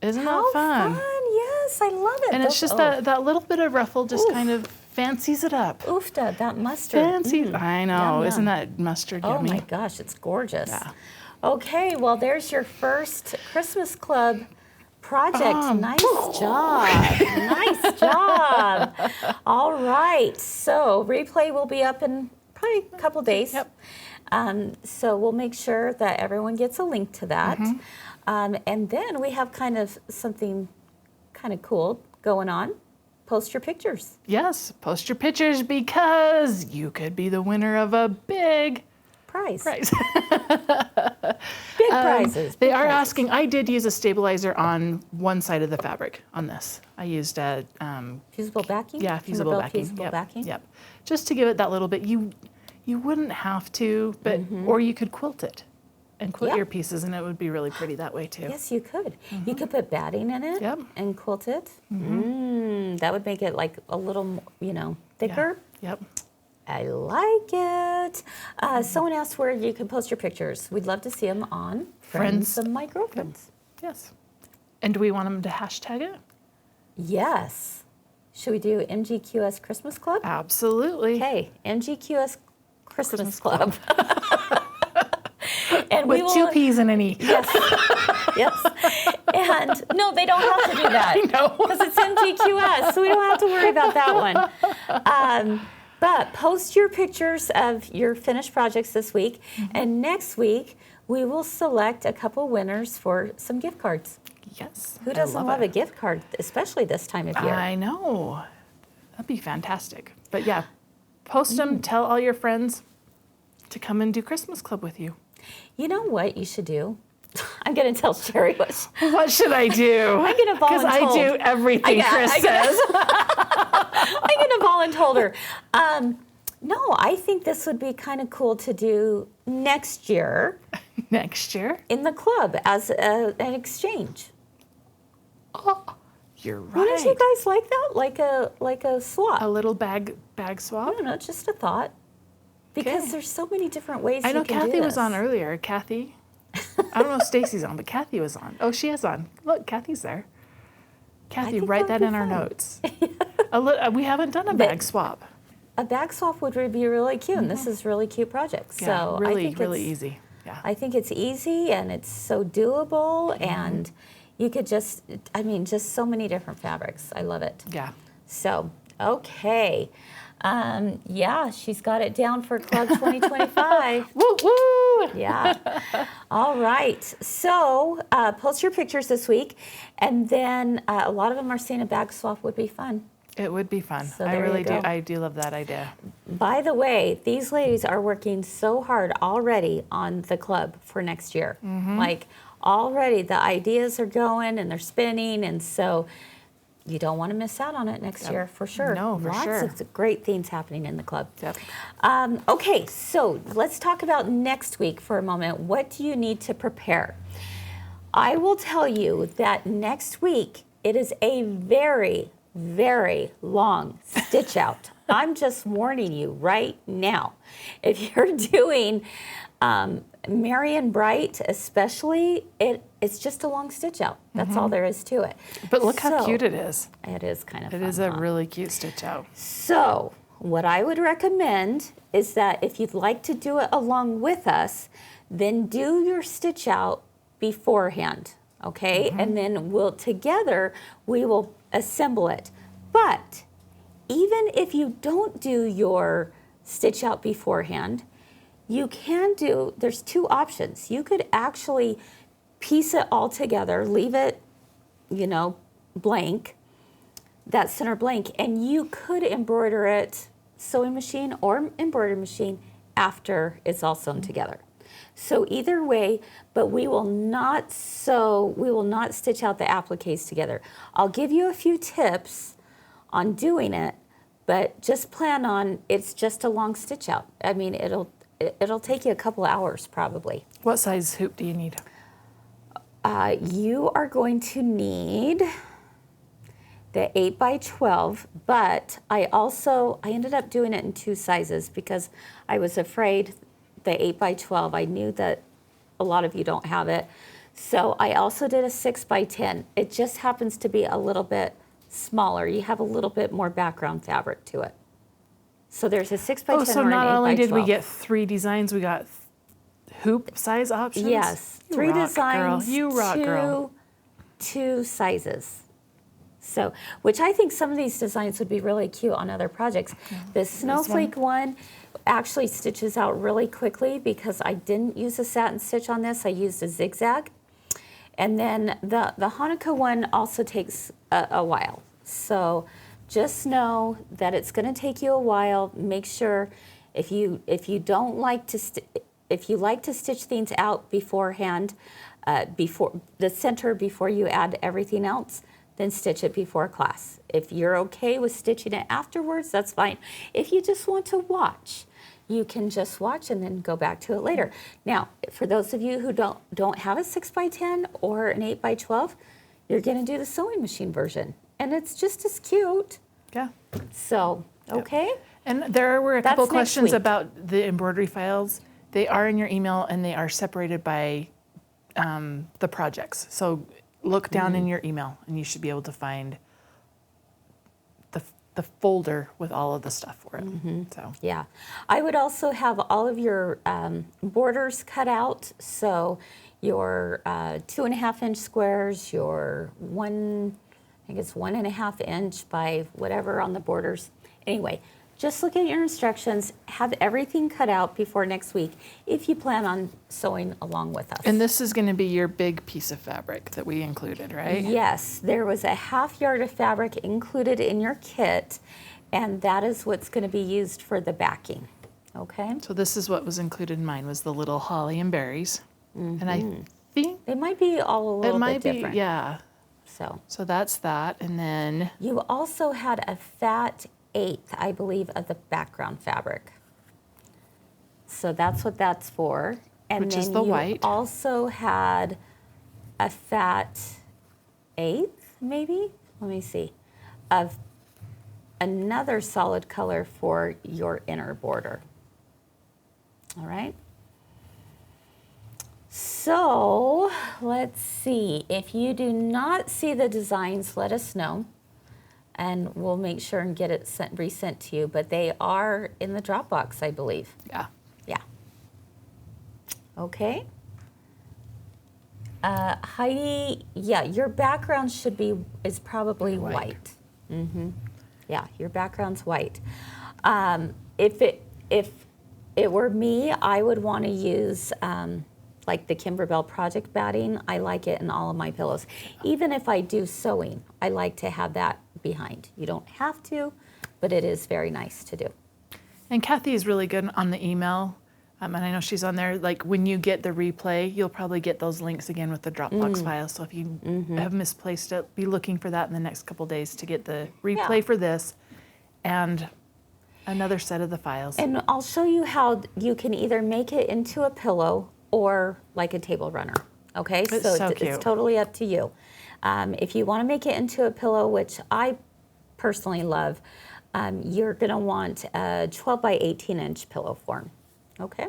isn't How that fun? Yes, I love it. And it's just that little bit of ruffle just Oof. kind of fancies it up. Oofta, that mustard. Fancy. I know. Yum, Isn't yum. that mustard Oh yummy? my gosh, it's gorgeous. Yeah. Okay, well, there's your first Christmas Club project. Nice job. Nice job. All right. So replay will be up in probably a couple days. Yep. So we'll make sure that everyone gets a link to that. And then we have kind of something kind of cool going on. Post your pictures. Yes, post your pictures because you could be the winner of a big Prize. prize. Big prizes. They big are prizes. asking, I did use a stabilizer on one side of the fabric on this. I used a, Fusible backing? fusible Timberbilt backing. Fusible Yep, backing? Yep. Just to give it that little bit. You wouldn't have to, but or you could quilt it and quilt Yep. your pieces, and it would be really pretty that way too. Yes, you could. You could put batting in it Yep. and quilt it. That would make it like a little, thicker. Yep. I like it. Someone asked where you can post your pictures. We'd love to see them on Friends of My Girlfriends. Yes. And do we want them to hashtag it? Yes. Should we do MGQS Christmas Club? Absolutely. Okay, MGQS Christmas Christmas Club. And we With will, two P's and an E. Yes. Yes. And no, they don't have to do that. I know. Because it's MGQS, so we don't have to worry about that one. But post your pictures of your finished projects this week. And next week, we will select a couple winners for some gift cards. Yes. Who I doesn't love it. a gift card, especially this time of year? I know. That'd be fantastic. But yeah, post them, tell all your friends to come and do Christmas Club with you. You know what you should do? I'm going to tell Cheri what What should I do? I'm going to Because I do everything Kris says. I'm going to volunteer her. No, I think this would be kind of cool to do next year Next year. in the club as an exchange. Oh, you're right. Wouldn't you guys like that? Like a swap? A little bag I swap. don't know, just a thought. Because Okay. there's so many different ways I know you can Kathy do was this. on earlier. Kathy. I don't know if Stacy's on, but Kathy was on. Oh, she is on. Look, Kathy's there. Kathy, think write that that would in be our fun. notes. We haven't done a bag swap. A bag swap would be really cute, and this is a really cute project. Yeah, So really, I think really it's, easy. Yeah. I think it's easy and it's so doable, and you could just so many different fabrics. I love it. Yeah. So, okay. Yeah, she's got it down for Club 2025. Woo woo! Yeah. All right. So, post your pictures this week, and then a lot of them are saying a bag swap would be fun. It would be fun. So I there you really do. go. I do love that idea. By the way, these ladies are working so hard already on the club for next year. Like already the ideas are going and they're spinning, and so you don't want to miss out on it next year for sure. No, for Lots sure. of great things happening in the club. Yep. Okay, so let's talk about next week for a moment. What do you need to prepare? I will tell you that next week it is a very, very long stitch out. I'm just warning you right now. If you're doing Merry and Bright especially, it's just a long stitch out. That's all there is to it. But look how So, cute it is. It is kind of It fun, is a huh? really cute stitch out. So, what I would recommend is that if you'd like to do it along with us, then do your stitch out beforehand, okay? And then together we will assemble it. But even if you don't do your stitch out beforehand, there's two options. You could actually piece it all together, leave it, blank, that center blank, and you could embroider it sewing machine or embroidery machine after it's all sewn together. So either way, but we will not stitch out the appliques together. I'll give you a few tips on doing it, but just plan on it's just a long stitch out. I mean, it'll take you a couple hours probably. What size hoop do you need? You are going to need the 8x12, but I ended up doing it in two sizes because I was afraid the 8x12, I knew that a lot of you don't have it. So I also did a 6x10. It just happens to be a little bit smaller. You have a little bit more background fabric to it. So there's a 6x10 Oh, so or an 8x12. not only did we get 3 designs, we got hoop size options? Yes, You 3 rock, designs, girl. You rock, girl. 2 sizes. So, which I think some of these designs would be really cute on other projects. The snowflake one actually stitches out really quickly because I didn't use a satin stitch on this. I used a zigzag. And then the Hanukkah one also takes a while. So just know that it's going to take you a while. Make sure if you don't like to if you like to stitch things out beforehand, before the center before you add everything else, then stitch it before class. If you're okay with stitching it afterwards, that's fine. If you just want to watch, you can just watch and then go back to it later. Now, for those of you who don't have a 6x10 or an 8x12, you're gonna do the sewing machine version. And it's just as cute. Yeah. So, okay. And there were a couple That's next questions week. about the embroidery files. They are in your email and they are separated by the projects. So look down in your email and you should be able to find the folder with all of the stuff for it. So Yeah. I would also have all of your borders cut out. So your 2.5 inch squares, your I think it's 1.5 inch by whatever on the borders. Anyway, just look at your instructions, have everything cut out before next week if you plan on sewing along with us. and this is going to be your big piece of fabric that we included, right? Yes, there was a 1/2 yard of fabric included in your kit, and that is what's going to be used for the backing. Okay? So this is what was included in mine, was the little holly and berries. And I think They might be all a it little might bit be, different. yeah. So So that's that. And then you also had a fat 1/8, I believe, of the background fabric. So that's what that's for. And Which then is the you white. also had a fat 1/8, maybe? Let me see. Of another solid color for your inner border. All right. So let's see. If you do not see the designs, let us know, and we'll make sure and get it resent to you. But they are in the Dropbox, I believe. yeah. Yeah. Okay. Heidi, yeah, your background is probably white. Yeah, your background's white. If it were me, I would want to use like the Kimberbell project batting. I like it in all of my pillows. Even if I do sewing, I like to have that behind. You don't have to, but it is very nice to do. And Kathy is really good on the email. And I know she's on there. Like when you get the replay, you'll probably get those links again with the Dropbox files. So if you have misplaced it, be looking for that in the next couple days to get the replay for this and another set of the files. And I'll show you how you can either make it into a pillow or like a table runner. Okay, It's so cute. it's totally up to you. If you want to make it into a pillow, which I personally love, you're going to want a 12 by 18 inch pillow form. Okay.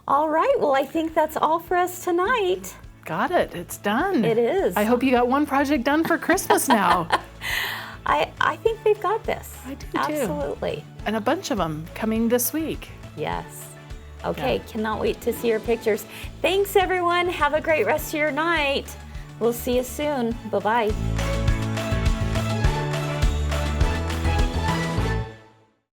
All right. Well, I think that's all for us tonight. Got it. It's done. It is. I hope you got one project done for Christmas now. I think they've got this. I do too. Absolutely. And a bunch of them coming this week. Yes. Okay. Yeah. Cannot wait to see your pictures. Thanks, everyone. Have a great rest of your night. We'll see you soon. Bye-bye.